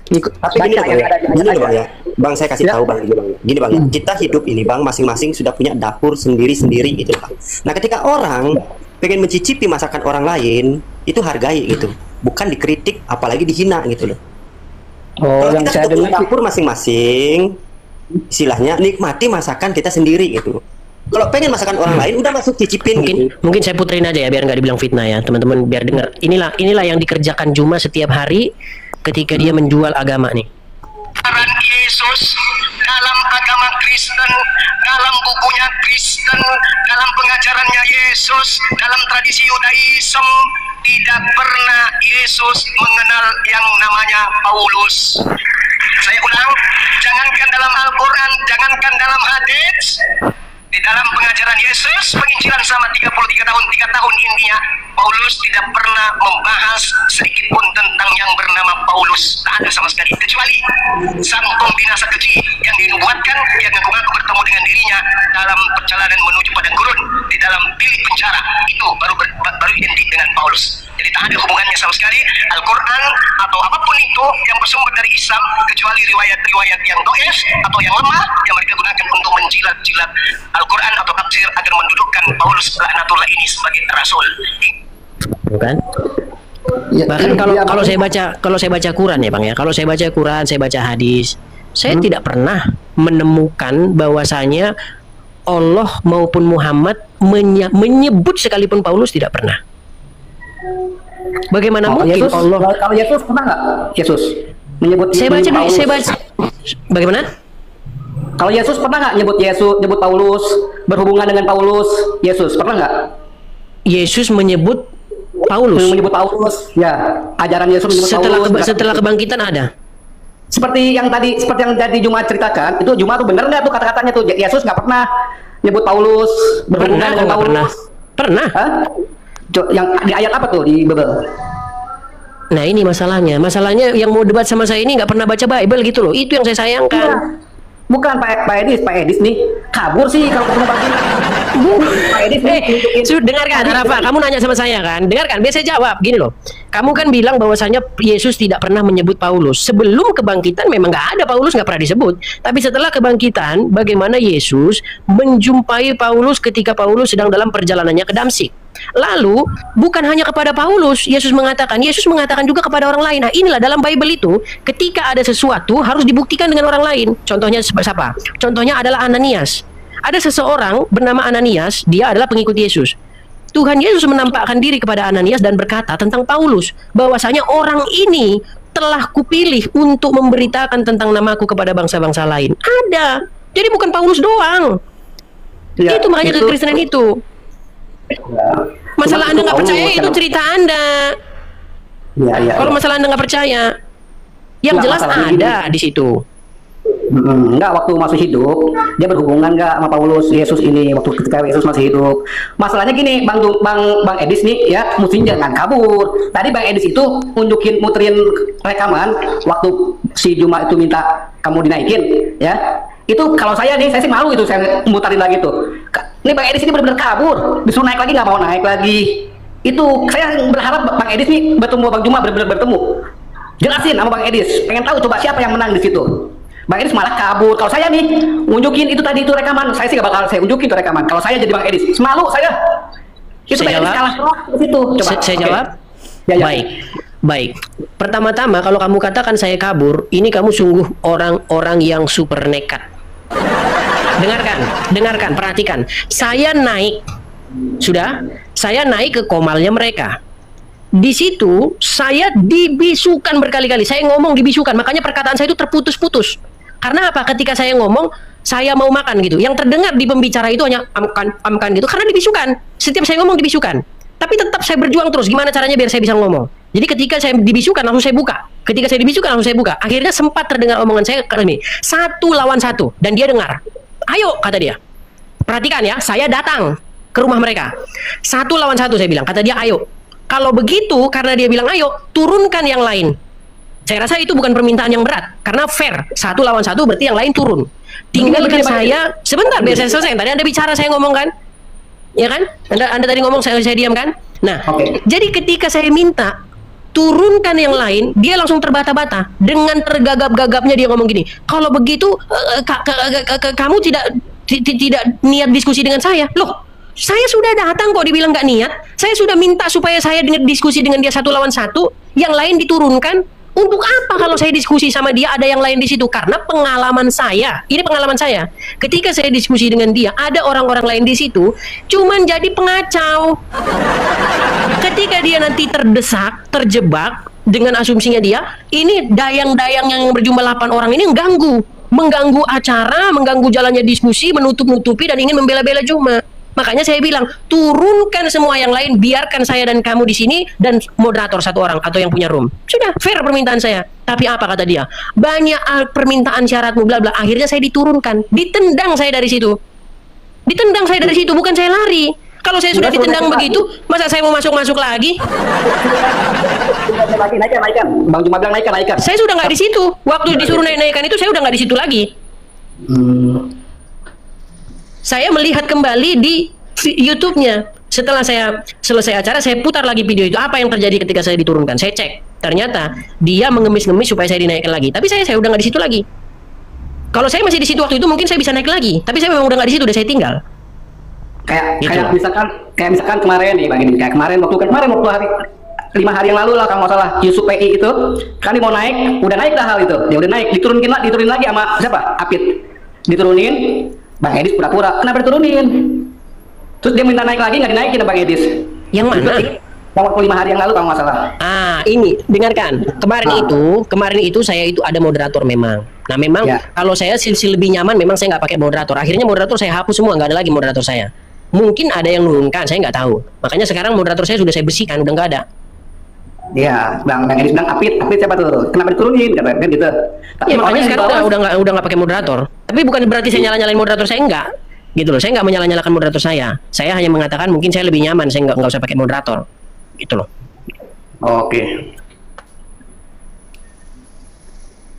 Tapi gini Bang ya, Bang saya kasih tahu Bang gini Bang ya, kita hidup ini Bang masing-masing sudah punya dapur sendiri-sendiri gitu Bang. Nah ketika orang pengen mencicipi masakan orang lain, itu hargai gitu, bukan dikritik apalagi dihina gitu loh. Oh, kalau yang kita saya punya dengar dapur masing-masing, istilahnya nikmati masakan kita sendiri gitu. Kalau pengen masakan orang lain udah masuk cicipin mungkin saya puterin aja ya biar nggak dibilang fitnah ya teman-teman, biar dengar. Inilah yang dikerjakan Juma setiap hari ketika dia menjual agama nih. ajaran Yesus dalam agama Kristen, dalam bukunya Kristen, dalam pengajarannya Yesus, dalam tradisi Yudaism, tidak pernah Yesus mengenal yang namanya Paulus. Saya ulang, jangankan dalam Al-Quran, jangankan dalam hadits, di dalam pengajaran Yesus, penginjilan selama 33 tahun, 3 tahun intinya, Paulus tidak pernah membahas sedikit pun tentang yang bernama Paulus. Tak ada sama sekali, kecuali sang pembina keji yang dinubuatkan, yang mengaku bertemu dengan dirinya dalam perjalanan menuju padang gurun, di dalam bilik penjara. Itu baru identik dengan Paulus. Jadi tak ada hubungannya sama sekali Al-Quran atau apapun itu yang bersumber dari Islam, kecuali riwayat-riwayat yang do'if atau yang lemah yang mereka gunakan untuk menjilat-jilat Al-Quran atau tafsir agar mendudukkan Paulus laknatullah ini sebagai rasul. Bukan? Bahkan kalau saya baca Quran ya Bang ya, kalau saya baca Quran, saya baca hadis, saya tidak pernah menemukan bahwasanya Allah maupun Muhammad menyebut sekalipun Paulus, tidak pernah. Bagaimana mungkin Yesus, Allah? Kalau Yesus pernah nggak? Yesus menyebut Saya baca. Bagaimana? Kalau Yesus pernah nggak nyebut Paulus, berhubungan dengan Paulus? Yesus pernah nggak? Yesus menyebut Paulus. Ya, ajaran Yesus menyebut Paulus. Setelah kebangkitan ada. Seperti yang tadi Juma ceritakan, itu Juma tuh bener nggak tuh kata-katanya tuh? Yesus nggak pernah nyebut Paulus, berhubungan dengan Paulus. Pernah. Hah? Yang di ayat apa tuh di Bible? Nah ini masalahnya yang mau debat sama saya ini nggak pernah baca Bible gitu loh. Itu yang saya sayangkan. Ya. Bukan Pak Edis nih kabur sih kalau ketemu pagi. Pak Dengarkan, Rafa, kamu nanya sama saya kan? Dengarkan, biar saya jawab. Gini loh, kamu kan bilang bahwasanya Yesus tidak pernah menyebut Paulus. Sebelum kebangkitan memang nggak ada Paulus, nggak pernah disebut. Tapi setelah kebangkitan, bagaimana Yesus menjumpai Paulus ketika Paulus sedang dalam perjalanannya ke Damsik. Lalu bukan hanya kepada Paulus Yesus mengatakan juga kepada orang lain. Nah inilah dalam Bible itu, ketika ada sesuatu harus dibuktikan dengan orang lain. Contohnya siapa? Contohnya adalah Ananias. Ada seseorang bernama Ananias, dia adalah pengikut Yesus. Tuhan Yesus menampakkan diri kepada Ananias dan berkata tentang Paulus, bahwasanya orang ini telah kupilih untuk memberitakan tentang namaku kepada bangsa-bangsa lain. Ada. Jadi bukan Paulus doang. Ya, itu makanya kekristenan itu. Masalah Anda nggak percaya itu cerita Anda. Kalau masalah Anda nggak percaya, yang jelas ada di situ. Enggak, waktu masih hidup dia berhubungan nggak sama Paulus Yesus ini waktu ketika Yesus masih hidup. Masalahnya gini, Bang Edis nih ya, mesti jangan kabur. Tadi Bang Edis itu muterin rekaman waktu si Juma itu minta kamu dinaikin ya. Itu kalau saya nih, saya sih malu itu saya mutarin lagi tuh. Ini Bang Edis ini benar-benar kabur, disuruh naik lagi nggak mau naik lagi. Itu saya berharap Bang Edis nih bertemu Bang Juma, benar-benar bertemu. Jelasin sama Bang Edis, pengen tahu coba siapa yang menang di situ. Bang Edis malah kabur. Kalau saya nih unjukin itu tadi itu rekaman, saya sih gak bakal saya unjukin itu rekaman. Kalau saya jadi Bang Edis, semalu saya. Itu saya jawab. Kalah terus itu. Coba. Saya jawab. Ya. Baik. Pertama-tama kalau kamu katakan saya kabur, ini kamu sungguh orang-orang yang super nekat. Dengarkan, perhatikan. Saya naik ke komalnya mereka. Di situ saya dibisukan berkali-kali. Saya ngomong dibisukan, makanya perkataan saya itu terputus-putus. Karena apa? Ketika saya ngomong, saya mau makan gitu. Yang terdengar di pembicara itu hanya amkan gitu, karena dibisukan. Setiap saya ngomong dibisukan. Tapi tetap saya berjuang terus. Gimana caranya biar saya bisa ngomong? Jadi ketika saya dibisukan langsung saya buka. Ketika saya dibisukan langsung saya buka. Akhirnya sempat terdengar omongan saya ini 1 lawan 1 dan dia dengar. Ayo, kata dia. Perhatikan ya, saya datang ke rumah mereka. 1 lawan 1 saya bilang. Kata dia, ayo. Kalau begitu, karena dia bilang ayo, turunkan yang lain. Saya rasa itu bukan permintaan yang berat, karena fair. 1 lawan 1 berarti yang lain turun. Tinggalkan saya, sebentar biar saya selesai. Tadi Anda bicara, saya ngomong kan? Ya kan? Anda tadi ngomong, saya diam kan? Nah, jadi ketika saya minta, turunkan yang lain, dia langsung terbata-bata. Dengan tergagap-gagapnya dia ngomong gini, kalau begitu, kamu tidak niat diskusi dengan saya. Loh, saya sudah datang kok dibilang nggak niat. Saya sudah minta supaya saya diskusi dengan dia 1 lawan 1, yang lain diturunkan. Untuk apa kalau saya diskusi sama dia ada yang lain di situ? Karena pengalaman saya, ini pengalaman saya. Ketika saya diskusi dengan dia, ada orang-orang lain di situ, cuman jadi pengacau. Ketika dia nanti terdesak, terjebak dengan asumsinya dia, ini dayang-dayang yang berjumlah 8 orang ini mengganggu acara, mengganggu jalannya diskusi, menutup-nutupi dan ingin membela-bela Juma. Makanya saya bilang, turunkan semua yang lain, biarkan saya dan kamu di sini dan moderator 1 orang atau yang punya room. Sudah, fair permintaan saya. Tapi apa kata dia? Banyak permintaan syaratmu bla bla. Akhirnya saya diturunkan, ditendang saya dari situ. Bukan saya lari. Kalau saya sudah ditendang begitu, masa saya mau masuk lagi? Naikkan. Bang Juma bilang naikkan. Saya sudah nggak di situ. Waktu disuruh naikkan itu saya udah nggak di situ lagi. Saya melihat kembali di YouTube-nya. Setelah saya selesai acara, saya putar lagi video itu. Apa yang terjadi ketika saya diturunkan? Saya cek. Ternyata dia mengemis-ngemis supaya saya dinaikkan lagi. Tapi saya udah nggak di situ lagi. Kalau saya masih di situ waktu itu, mungkin saya bisa naik lagi. Tapi saya memang udah nggak di situ, udah saya tinggal. Kayak misalkan kemarin nih, Bang, ini kayak kemarin waktu hari 5 hari yang lalu lah kalau nggak salah, Yusuf PI itu kan mau naik, udah naik dah hal itu. Dia udah naik, diturunin lagi sama siapa? Apit. Diturunin. Bang Edis pura-pura, kenapa diturunin? Terus dia minta naik lagi, nggak dinaikin Bang Edis. Yang mana? Yang waktu 5 hari yang lalu kalau nggak salah. Ini dengarkan. Kemarin itu saya itu ada moderator memang. Nah memang kalau saya lebih nyaman, memang saya nggak pakai moderator. Akhirnya moderator saya hapus semua, nggak ada lagi moderator saya. Mungkin ada yang nurunkan, saya nggak tahu. Makanya sekarang moderator saya sudah saya bersihkan, udah nggak ada. Iya, Bang Edis bilang Apit siapa tuh? Kenapa diturunin? Kan gitu. Tapi makanya sekarang udah nggak pakai moderator. Tapi bukan berarti saya nyalain moderator saya, enggak. Gitu loh. Saya nggak menyala-nyalakan moderator saya. Saya hanya mengatakan mungkin saya lebih nyaman, saya nggak usah pakai moderator. Gitu loh. Oke.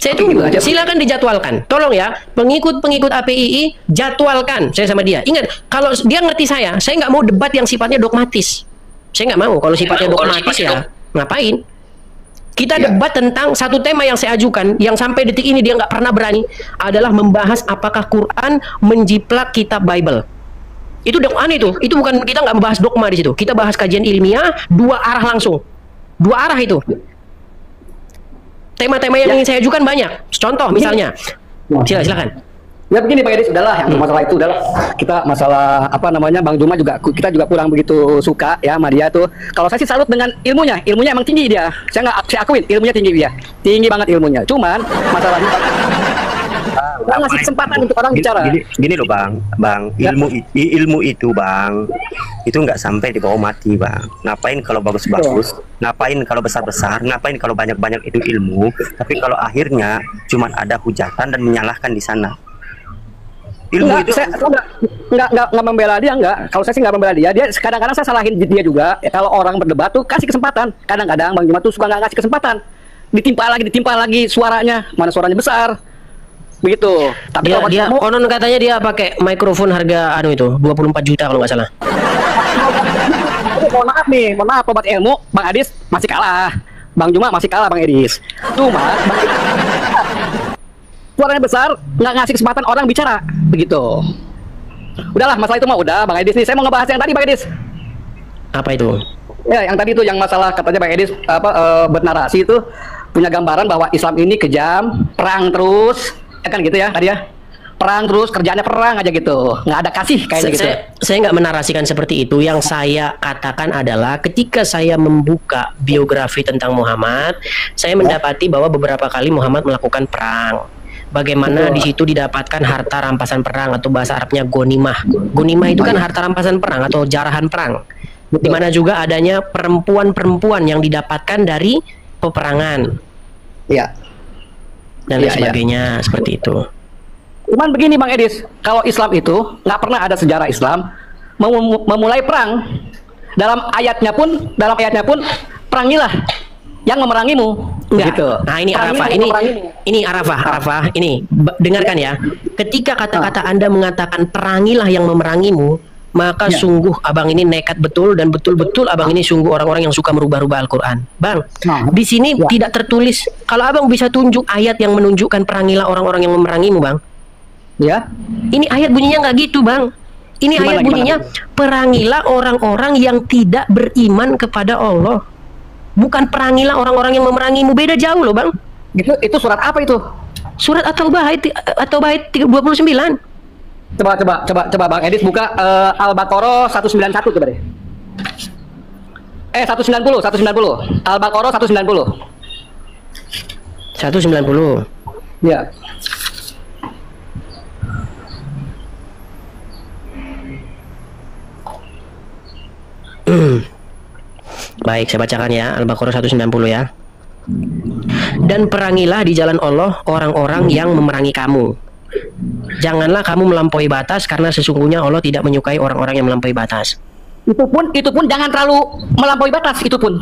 Saya tunggu. Silakan dijadwalkan. Tolong ya, pengikut-pengikut APII jadwalkan saya sama dia. Ingat, kalau dia ngerti saya nggak mau debat yang sifatnya dogmatis. Saya nggak mau. Kalau sifatnya dogmatis ya ngapain? Kita debat tentang satu tema yang saya ajukan, yang sampai detik ini dia nggak pernah berani, adalah membahas apakah Quran menjiplak kitab Bible. Itu dogma itu. Itu bukan, kita nggak membahas dogma di situ. Kita bahas kajian ilmiah, dua arah langsung. Dua arah itu. Tema-tema yang ingin saya ajukan banyak. Contoh misalnya, silakan. Ya begini Pak Edis, udahlah yang masalah itu udahlah. Kita masalah apa namanya Bang Juma juga kita juga kurang begitu suka ya sama dia tuh. Kalau saya sih salut dengan ilmunya emang tinggi dia. Saya akuin ilmunya tinggi dia. Tinggi banget ilmunya. Cuman masalahnya nggak ngasih kesempatan untuk orang bicara. Gini loh Bang, ilmu itu Bang, itu nggak sampai di bawah mati Bang. Ngapain kalau bagus-bagus, ngapain kalau besar-besar, ngapain kalau banyak-banyak itu ilmu, tapi kalau akhirnya cuman ada hujatan dan menyalahkan di sana. Ilmu enggak, itu saya nggak membela dia, enggak. Kalau saya sih nggak membela dia. Dia kadang-kadang saya salahin dia juga. Ya, kalau orang berdebat tuh kasih kesempatan. Kadang-kadang Bang Juma tuh suka nggak ngasih kesempatan. Ditimpa lagi suaranya. Mana suaranya besar. Begitu. Tapi dia konon katanya dia pakai mikrofon harga itu 24 juta kalau nggak salah. Mohon maaf obat ilmu Bang Adis masih kalah. Bang Juma masih kalah Bang Edis. Cuma suaranya besar, nggak ngasih kesempatan orang bicara, begitu. Udahlah, masalah itu mah udah, Bang Edis nih. Saya mau ngebahas yang tadi, Bang Edis. Apa itu? Ya, yang tadi itu yang masalah katanya Bang Edis bernarasi itu punya gambaran bahwa Islam ini kejam, perang terus, ya kan gitu ya tadi ya. Perang terus, kerjaannya perang aja gitu, nggak ada kasih kayaknya gitu. Saya nggak menarasikan seperti itu. Yang saya katakan adalah ketika saya membuka biografi tentang Muhammad, saya mendapati bahwa beberapa kali Muhammad melakukan perang. Bagaimana di situ didapatkan harta rampasan perang atau bahasa Arabnya gonimah. Gonimah itu kan harta rampasan perang atau jarahan perang. Di mana juga adanya perempuan-perempuan yang didapatkan dari peperangan. Ya. Dan lain sebagainya seperti itu. Cuman begini Bang Edis, kalau Islam itu nggak pernah ada sejarah Islam memulai perang. Dalam ayatnya pun perangilah yang memerangimu. Gitu. Nah ini Arafah, ini Arafah, ini dengarkan ya. Ketika kata-kata Anda mengatakan perangilah yang memerangimu, maka sungguh abang ini nekat betul dan betul-betul abang ini sungguh orang-orang yang suka merubah-rubah Al-Quran. Bang, di sini tidak tertulis. Kalau abang bisa tunjuk ayat yang menunjukkan perangilah orang-orang yang memerangimu, Bang. Ya. Ini ayat bunyinya nggak gitu, Bang. Ini ayat bunyinya perangilah orang-orang yang tidak beriman kepada Allah. Bukan perangilah orang-orang yang memerangimu, beda jauh loh Bang. Itu surat apa itu? Surat At-Taubah 29. Coba Bang Edis buka Al-Baqarah 191 coba deh. 190. Al-Baqarah 190. 190. Ya. Baik, saya bacakan ya, Al-Baqarah 190 ya. Dan perangilah di jalan Allah orang-orang yang memerangi kamu. Janganlah kamu melampaui batas, karena sesungguhnya Allah tidak menyukai orang-orang yang melampaui batas. Itu pun jangan terlalu melampaui batas, itu pun.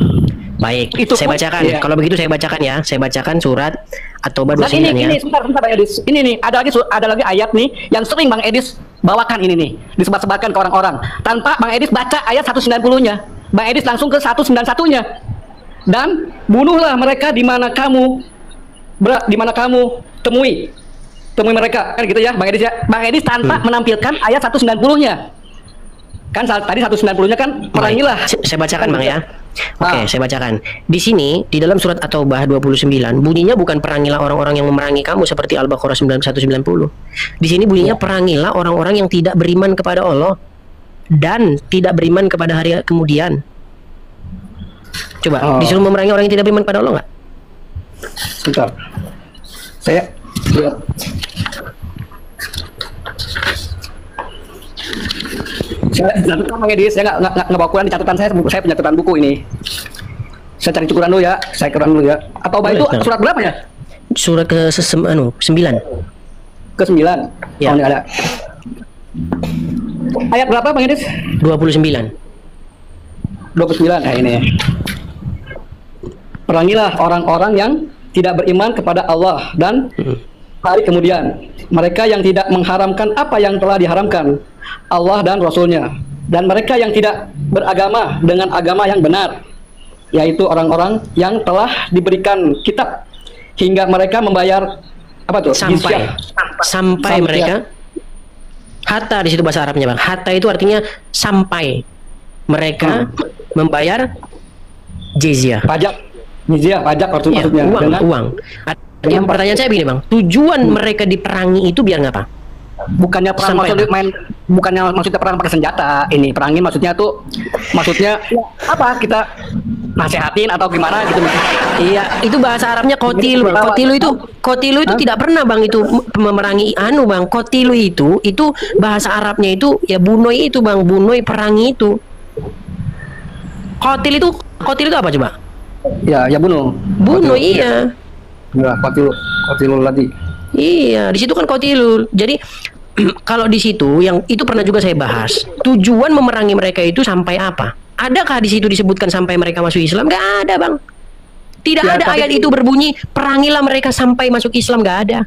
Baik, itu saya bacakan. Ya. Kalau begitu saya bacakan ya. Saya bacakan surat At-Taubah 29 ya. Ini sebentar Bang Edis. Ini nih, ada lagi ayat nih yang sering Bang Edis bawakan ini nih, disebar-sebarkan ke orang-orang. Tanpa Bang Edis baca ayat 190-nya. Bang Edis langsung ke 191-nya. Dan bunuhlah mereka di mana kamu temui mereka, kan gitu ya Bang Edis ya. Bang Edis tanpa menampilkan ayat 190-nya. Kan tadi 190-nya kan perangilah. Saya bacakan Bang ya. Oke, saya bacakan. Di sini di dalam surat At-Taubah 29 bunyinya bukan perangilah orang-orang yang memerangi kamu seperti Al-Baqarah 190. Di sini bunyinya perangilah orang-orang yang tidak beriman kepada Allah dan tidak beriman kepada hari kemudian. Coba disuruh memerangi orang yang tidak beriman kepada Allah nggak? Sebentar. Saya catatan Bang Edis, saya nggak bawa Quran di catatan saya punya catatan buku ini. Saya cari cukuran dulu ya, Atau itu surat berapa ya? Surat ke 9. Ke 9. Ya. Oh, ini ada. Ayat berapa Bang Edis? 29. Nah ini. Perangilah orang-orang yang tidak beriman kepada Allah dan hari kemudian. Mereka yang tidak mengharamkan apa yang telah diharamkan Allah dan Rasulnya. Dan mereka yang tidak beragama dengan agama yang benar, yaitu orang-orang yang telah diberikan kitab hingga mereka membayar apa tuh? Sampai mereka. Hatta di situ bahasa Arabnya, Bang. Hatta itu artinya sampai mereka membayar jizyah. Pajak maksudnya. Uang. Yang pertanyaan saya begini, Bang. Tujuan mereka diperangi itu biar ngapa? Bukannya perang maksudnya perang pakai senjata. Ini perangin maksudnya apa? Kita nasehatin atau gimana gitu. Iya, itu bahasa Arabnya kotilu. Kotilu itu tidak pernah, Bang, itu memerangi Bang. Kotilu itu bahasa Arabnya itu ya bunoi itu, Bang. Bunoi perangi itu. Kotil itu apa coba? Ya bunuh. Iya. Ya, kotilu lagi. Iya, di situ kan kotilul. Jadi kalau di situ yang itu pernah juga saya bahas. Tujuan memerangi mereka itu sampai apa? Adakah di situ disebutkan sampai mereka masuk Islam? Gak ada, Bang. Tidak ada ayat itu berbunyi perangilah mereka sampai masuk Islam, gak ada.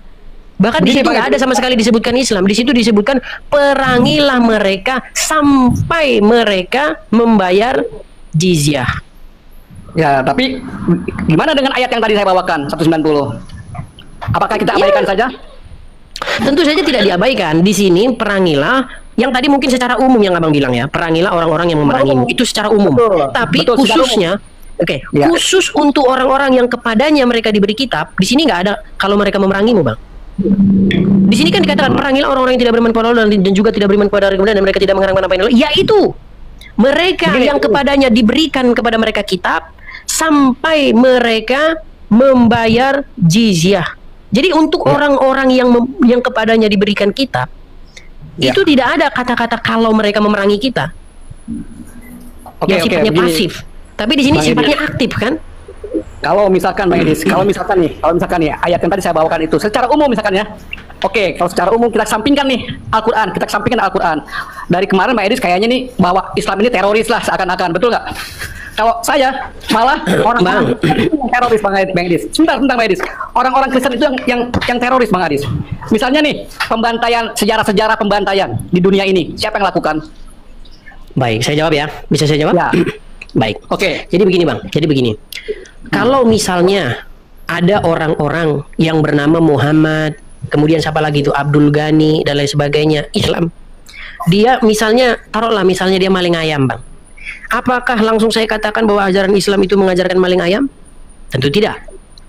Bahkan di situ gak ada sama sekali disebutkan Islam. Di situ disebutkan perangilah mereka sampai mereka membayar jizyah. Ya, tapi gimana dengan ayat yang tadi saya bawakan 190? Apakah kita abaikan saja? Tentu saja tidak diabaikan. Di sini perangilah yang tadi mungkin secara umum yang Abang bilang ya, perangilah orang-orang yang memerangimu. Itu secara umum. Tapi khususnya khusus untuk orang-orang yang kepadanya mereka diberi kitab, di sini nggak ada kalau mereka memerangimu, Bang. Di sini kan dikatakan perangilah orang-orang yang tidak beriman kepada Allah dan juga tidak beriman kepada hari kemudian dan mereka tidak mengharapkan apa yang Allah. Yaitu mereka yang kepadanya diberikan kepada mereka kitab sampai mereka membayar jizyah. Jadi untuk orang-orang yang kepadanya diberikan kitab itu tidak ada kata-kata kalau mereka memerangi kita. Yang sifatnya pasif. Tapi di sini sifatnya aktif kan? Kalau misalkan Bang Edis, kalau misalkan nih ayat yang tadi saya bawakan itu secara umum misalkan ya. Oke, kalau secara umum kita sampingkan nih Al-Qur'an, Dari kemarin Bang Edis kayaknya nih bahwa Islam ini teroris lah seakan-akan, betul nggak? Kalau saya malah orang teroris Bang Edis. Sebentar Bang Edis. Orang-orang Kristen itu yang teroris Bang Edis. Misalnya nih pembantaian, sejarah pembantaian di dunia ini, siapa yang lakukan? Baik, saya jawab ya. Bisa saya jawab? Ya. Baik. Oke. Jadi begini, Bang. Kalau misalnya ada orang-orang yang bernama Muhammad, kemudian siapa lagi itu Abdul Ghani dan lain sebagainya, Islam. Dia misalnya dia maling ayam, Bang. Apakah langsung saya katakan bahwa ajaran Islam itu mengajarkan maling ayam? Tentu tidak.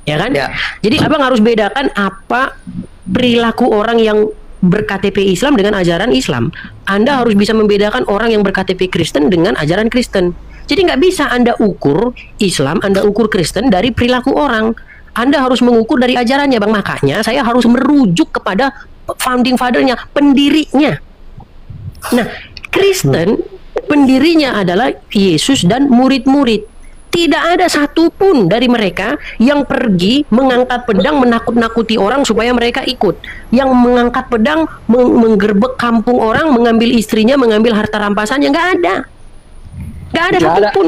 Ya kan? Ya. Jadi Abang harus bedakan apa perilaku orang yang ber-KTP Islam dengan ajaran Islam. Anda harus bisa membedakan orang yang ber-KTP Kristen dengan ajaran Kristen. Jadi nggak bisa Anda ukur Islam, Anda ukur Kristen dari perilaku orang. Anda harus mengukur dari ajarannya, Bang. Makanya saya harus merujuk kepada founding father-nya, pendirinya. Nah, Kristen pendirinya adalah Yesus dan murid-murid. Tidak ada satupun dari mereka yang pergi mengangkat pedang menakut-nakuti orang supaya mereka ikut. Yang mengangkat pedang menggerbek kampung orang, mengambil istrinya, mengambil harta rampasannya, nggak ada. Nggak ada satupun.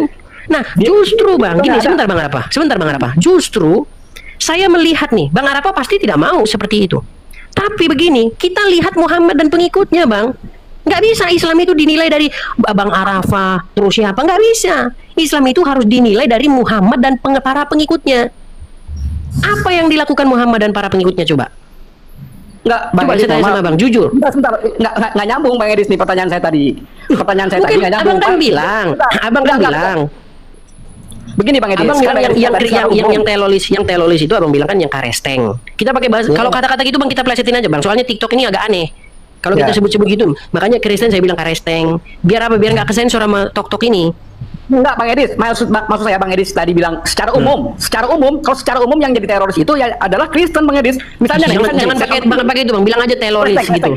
Nah, justru Bang, sebentar Bang Arapa. Justru saya melihat nih, Bang Arapa pasti tidak mau seperti itu. Tapi begini, kita lihat Muhammad dan pengikutnya, Bang. Nggak bisa Islam itu dinilai dari Bang Arafah terus siapa, nggak bisa. Islam itu harus dinilai dari Muhammad dan para pengikutnya. Apa yang dilakukan Muhammad dan para pengikutnya coba? Coba saya tanya sama Bang, jujur. Nggak nyambung Bang Edis nih pertanyaan saya tadi. Nggak nyambung. Abang kan bilang. Begini Bang Edis. Abang yang telolis itu Abang bilang kan yang karesteng. Kita pakai bahasa kalau kata-kata gitu Bang kita plesetin aja Bang. Soalnya TikTok ini agak aneh. Kalau kita sebut-sebut gitu, makanya Kristen saya bilang karesteng. Biar apa? Biar nggak kesensor sama tok-tok ini. Enggak, Bang Edis. Maksud saya Bang Edis tadi bilang secara umum. Kalau secara umum yang jadi teroris itu ya adalah Kristen, Bang Edis. Misalnya jangan pakai itu, Bang. Bilang aja teroris gitu.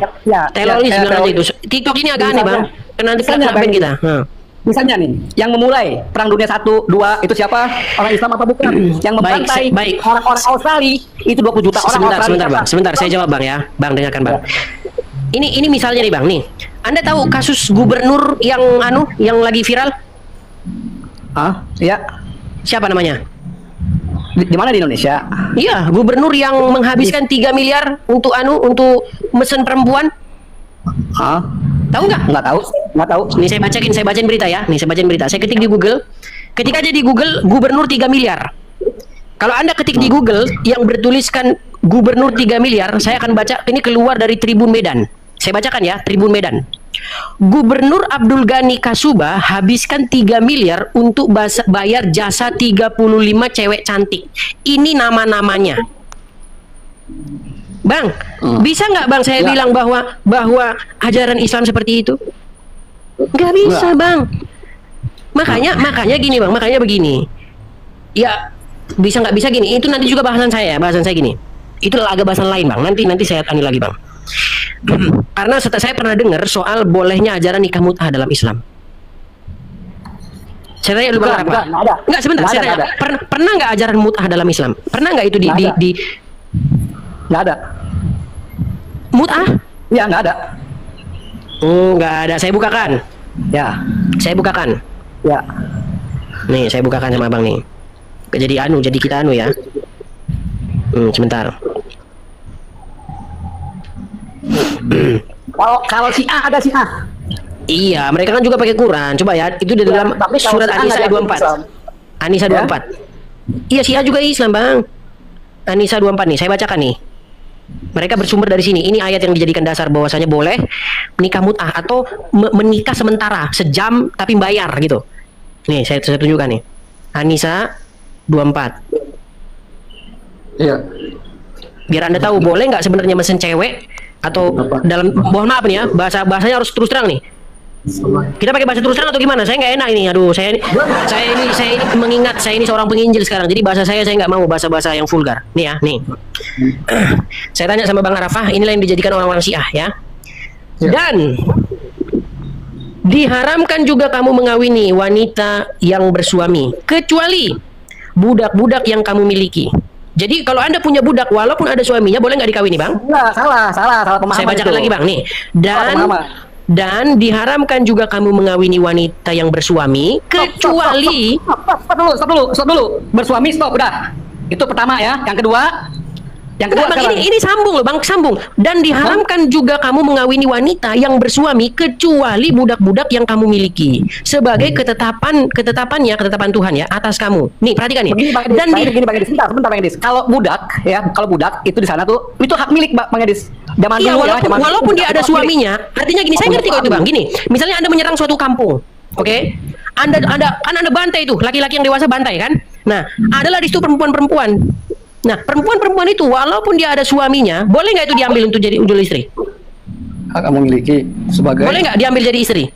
Teroris bilang aja itu. TikTok ini agak aneh, Bang. Karena nanti flag kita. Misalnya nih, yang memulai Perang Dunia 1, 2 itu siapa? Orang Islam apa bukan? Yang membantai orang-orang Australia itu 20 juta orang. Sebentar, saya jawab Bang ya. Bang dengarkan Bang. Ini misalnya nih Bang nih. Anda tahu kasus gubernur yang lagi viral? Iya. Siapa namanya? Di mana di Indonesia? Iya, gubernur yang menghabiskan 3 miliar untuk mesen perempuan. Hah? Tahu nggak? Nggak tahu. Nih saya bacain berita ya. Nih saya bacain berita. Saya ketik di Google. Ketik aja di Google gubernur 3 miliar. Kalau Anda ketik di Google yang bertuliskan gubernur 3 miliar, saya akan baca, ini keluar dari Tribun Medan. Saya bacakan ya, Tribun Medan. Gubernur Abdul Ghani Kasuba habiskan 3 miliar untuk bayar jasa 35 cewek cantik. Ini nama-namanya. Bang, bisa nggak Bang saya bilang bahwa ajaran Islam seperti itu? Nggak bisa, Bang. Makanya gini, Bang, makanya begini. Ya, bisa nggak bisa gini, itu nanti juga bahasan saya gini. Itu agak bahasan lain, Bang. Nanti saya tanya lagi, Bang. Karena saya pernah dengar soal bolehnya ajaran nikah mut'ah dalam Islam. Saya tanya dulu, Bang, apa? Enggak, sebentar, saya tanya. Pernah nggak ajaran mut'ah dalam Islam? Pernah nggak itu di Nggak ada. Mut'ah? Ya, nggak ada. Nggak ada. Saya bukakan. Ya. Saya bukakan. Ya. Nih, saya bukakan sama Abang nih. Jadi kita ya. Sebentar. Kalau Syiah ada Syiah. Iya, mereka kan juga pakai Quran. Coba ya, itu di dalam surat An-Nisa 24. An-Nisa 24. Iya, Syiah juga Islam, Bang. An-Nisa 24 nih, saya bacakan nih. Mereka bersumber dari sini. Ini ayat yang dijadikan dasar bahwasanya boleh menikah mut'ah atau menikah sementara, sejam tapi bayar gitu. Nih, saya tunjukkan nih. An-Nisa 24. Iya. Biar Anda tahu boleh nggak sebenarnya mesen cewek atau dalam, mohon maaf nih ya, bahasanya harus terus terang nih. Kita pakai bahasa terus terang atau gimana? Saya nggak enak ini. Aduh, saya ini mengingat saya ini seorang penginjil sekarang. Jadi bahasa saya nggak mau bahasa yang vulgar. Nih ya, nih. Saya tanya sama Bang Arafah, inilah yang dijadikan orang-orang Syiah ya. Dan diharamkan juga kamu mengawini wanita yang bersuami kecuali budak-budak yang kamu miliki. Jadi kalau Anda punya budak walaupun ada suaminya, boleh nggak dikawini, Bang? Enggak, salah pemahaman. Saya bacakan lagi, Bang, nih. Dan diharamkan juga kamu mengawini wanita yang bersuami kecuali Stop dulu. Bersuami stop udah. Itu pertama ya. Yang kedua Bang, ini sambung loh, Bang, sambung. Dan diharamkan juga kamu mengawini wanita yang bersuami kecuali budak-budak yang kamu miliki sebagai ketetapan Tuhan ya atas kamu. Nih, perhatikan nih. Sebentar Bang Edis. Kalau budak itu di sana tuh itu hak milik Bang Edis. Zaman iya, dulu walaupun dia ada suaminya. Artinya gini, saya ngerti kok itu, Bang. Gini, misalnya Anda menyerang suatu kampung. Oke? Anda bantai itu, laki-laki yang dewasa bantai kan? Nah, adalah di situ perempuan-perempuan. Nah, perempuan-perempuan itu walaupun dia ada suaminya, boleh nggak itu diambil untuk jadi ujul istri? Hak kamu miliki sebagai. Boleh nggak diambil jadi istri?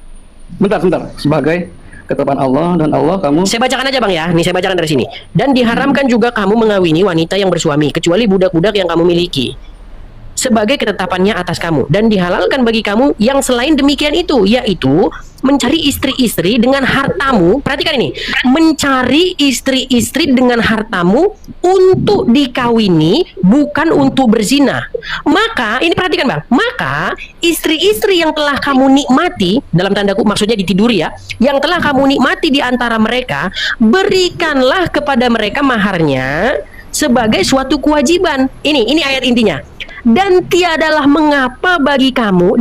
Bentar. Sebagai ketetapan Allah dan Allah kamu. Saya bacakan aja, Bang ya. Nih saya bacakan dari sini. Dan diharamkan juga kamu mengawini wanita yang bersuami kecuali budak-budak yang kamu miliki sebagai ketetapannya atas kamu, dan dihalalkan bagi kamu yang selain demikian itu, yaitu mencari istri-istri dengan hartamu. Perhatikan ini, mencari istri-istri dengan hartamu untuk dikawini, bukan untuk berzina. Maka ini perhatikan, Bang, maka istri-istri yang telah kamu nikmati, dalam tanda kutip maksudnya ditiduri ya, yang telah kamu nikmati di antara mereka, berikanlah kepada mereka maharnya sebagai suatu kewajiban. Ini ayat intinya. Dan tiadalah mengapa bagi kamu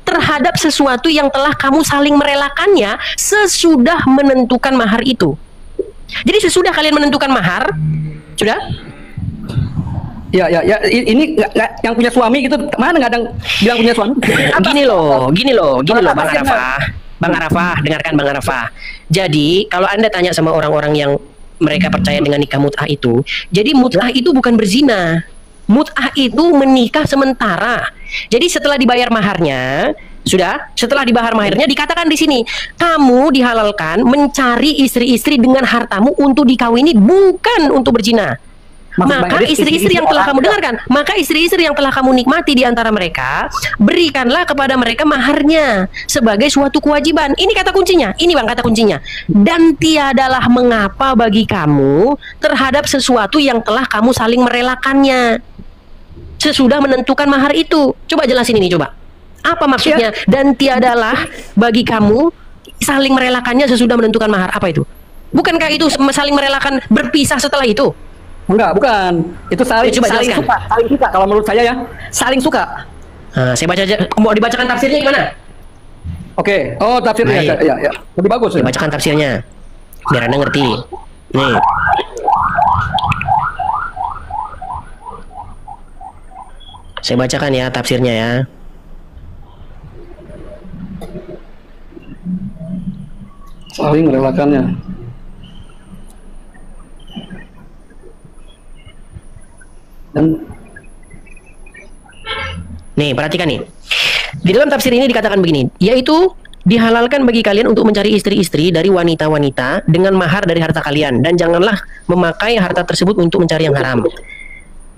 terhadap sesuatu yang telah kamu saling merelakannya sesudah menentukan mahar itu. Jadi sesudah kalian menentukan mahar, sudah? Ya. Ini yang punya suami gitu, mana nggak ada yang bilang punya suami? Gini loh, Bang Arafah, dengarkan Bang Arafah. Jadi kalau Anda tanya sama orang-orang yang mereka percaya dengan nikah mut'ah itu, jadi mut'ah itu bukan berzina. Mut'ah itu menikah sementara. Jadi setelah dibayar maharnya, setelah dibayar maharnya dikatakan di sini, kamu dihalalkan mencari istri-istri dengan hartamu untuk dikawini, bukan untuk berzina. Maka istri-istri yang telah kamu dengarkan, maka istri-istri yang telah kamu nikmati di antara mereka, berikanlah kepada mereka maharnya sebagai suatu kewajiban. Ini kata kuncinya, ini Bang kata kuncinya. Dan tiadalah mengapa bagi kamu terhadap sesuatu yang telah kamu saling merelakannya sesudah menentukan mahar itu. Coba jelasin ini, coba. Apa maksudnya? Dan tiadalah bagi kamu saling merelakannya sesudah menentukan mahar. Apa itu? Bukankah itu saling merelakan berpisah setelah itu? Enggak, bukan. Itu saling, Coba saling jelaskan. suka, saling suka. Kalau menurut saya ya, saling suka. Nah, saya baca aja. Mau dibacakan tafsirnya gimana? Oke. Oh, tafsirnya Baik. ya. Lebih bagus. Ya. Bacakan tafsirnya biar Anda ngerti. Nih. Saya bacakan ya tafsirnya ya. Saling merelakannya. Dan Nih, perhatikan nih. Di dalam tafsir ini dikatakan begini, yaitu dihalalkan bagi kalian untuk mencari istri-istri dari wanita-wanita dengan mahar dari harta kalian, dan janganlah memakai harta tersebut untuk mencari yang haram.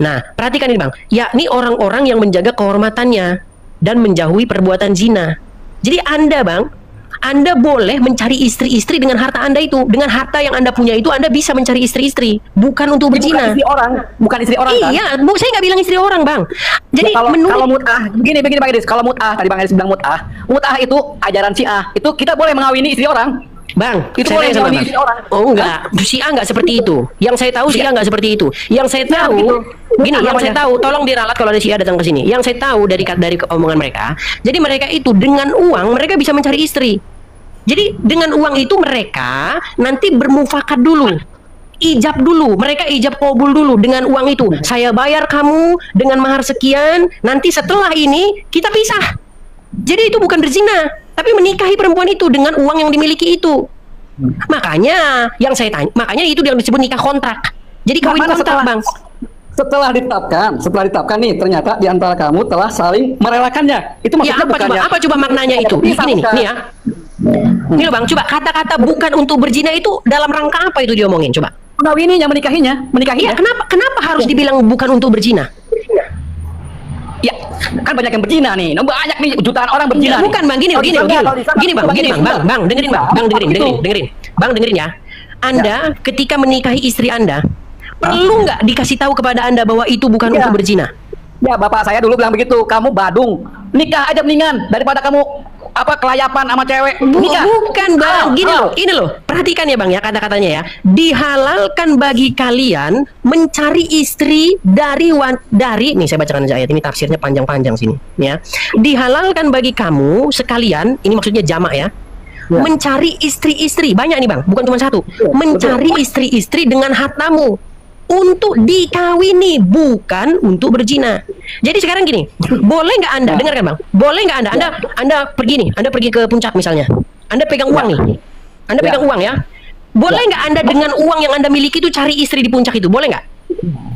Nah, perhatikan ini Bang, yakni orang-orang yang menjaga kehormatannya dan menjauhi perbuatan zina. Jadi Anda Bang, Anda boleh mencari istri-istri dengan harta Anda itu. Dengan harta yang Anda punya itu, Anda bisa mencari istri-istri, bukan untuk berzina. bukan istri orang, bukan istri orang kan? Iya, saya nggak bilang istri orang Bang. Jadi Ya, kalau menurut mut'ah, begini Bang Edis, kalau mut'ah tadi Bang Edis bilang mut'ah itu ajaran Syiah. Itu kita boleh mengawini istri orang. Bang, Itu saya boleh tanya sama mengawini Bang. istri orang. Oh enggak, Syiah enggak seperti itu. Yang saya tahu Syiah enggak seperti itu. Yang saya Ya, tahu, begitu. gini, yang Namanya. saya tahu, tolong diralat kalau ada Syiah datang ke sini. Yang saya tahu dari omongan mereka, jadi mereka itu dengan uang mereka bisa mencari istri. Jadi dengan uang itu mereka nanti bermufakat dulu. Ijab dulu, mereka ijab kabul dulu dengan uang itu. Saya bayar kamu dengan mahar sekian, nanti setelah ini kita pisah. Jadi itu bukan berzina, tapi menikahi perempuan itu dengan uang yang dimiliki itu. Makanya yang saya tanya, makanya itu yang disebut nikah kontrak. Jadi kawin Mana kontrak, Bang. Setelah ditetapkan nih, ternyata di antara kamu telah saling merelakannya. Itu Ya maksudnya apa coba maknanya itu? Bisa, Ini nih, bukan. nih ya. Ini loh Bang, coba kata-kata bukan untuk berzina itu dalam rangka apa itu diomongin? Coba. Mengawininya, menikahinya. Iya, kenapa harus dibilang bukan untuk berzina? Ya, kan banyak yang berzina nih. Nah, banyak nih jutaan orang berzina. Enggak, bukan Bang, gini Kalau Bang, di sana, Bang, dengerin Bang, dengerin. Bang, dengerin ya. Anda ketika menikahi istri Anda, perlu nggak dikasih tahu kepada Anda bahwa itu bukan Iya. untuk berzina? Ya, bapak saya dulu bilang begitu. Kamu badung, nikah aja mendingan daripada kamu kelayapan sama cewek. Nikah. Bukan Bang, ini loh. Perhatikan ya Bang ya kata-katanya ya. Dihalalkan bagi kalian mencari istri dari nih saya bacakan aja ayat ini tafsirnya panjang-panjang sini ya. Dihalalkan bagi kamu sekalian, ini maksudnya jamak ya. Mencari istri-istri, banyak nih Bang, bukan cuma satu. Mencari istri-istri dengan hartamu untuk dikawini, bukan untuk berzina. Jadi sekarang gini, boleh nggak Anda, dengarkan Bang, boleh nggak Anda pergi nih, Anda pergi ke puncak misalnya, Anda pegang uang nih, Anda pegang uang ya, boleh nggak Anda dengan uang yang Anda miliki itu cari istri di puncak itu, boleh nggak?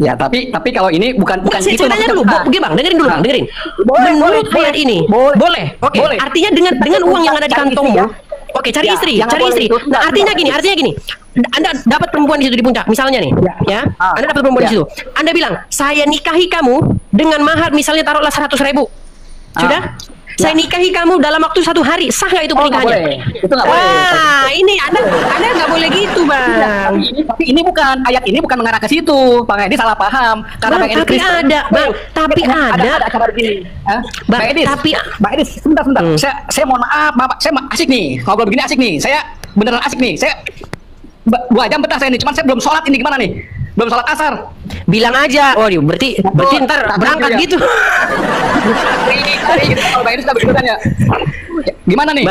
Ya, tapi kalau ini bukan Saya itu tanya dulu, maksudnya. begini Bang, dengerin dulu Bang, dengerin. Boleh, Menurut boleh, ayat ini, boleh. boleh. Oke, Boleh. artinya dengan uang yang ada di Cari kantongmu, istri, ya. oke, cari Ya, istri, jangan cari boleh istri. itu. Nah, artinya gini, Anda dapat perempuan di situ di puncak, misalnya nih, ya. Anda dapat perempuan di situ. Anda bilang, saya nikahi kamu dengan mahar misalnya taruhlah 100.000. Sudah? Saya nikahi kamu dalam waktu 1 hari, sah nggak itu Oh, nggak pernikahannya? boleh. Itu nggak boleh. Ah, ini Anda nggak boleh gitu, Bang. Tapi ini bukan, ayat ini bukan mengarah ke situ. Bang Edi salah paham. Karena Bang, Edi tapi Kristen. ada, Bang, tapi ada. Ada begini. Hah? Bang, Bang Edis, tapi- Bang Edis, sebentar. Saya mohon maaf, Bapak, saya asik nih. Ngobrol begini asik nih. Saya beneran asik nih. Saya 2 jam betah saya nih. Cuman saya belum sholat ini gimana nih? Belum sholat asar. Bilang aja. Oh, berarti ntar berangkat ya. gitu. Hari gitu kalau Bang Edis udah begitu kan ya. Gimana nih?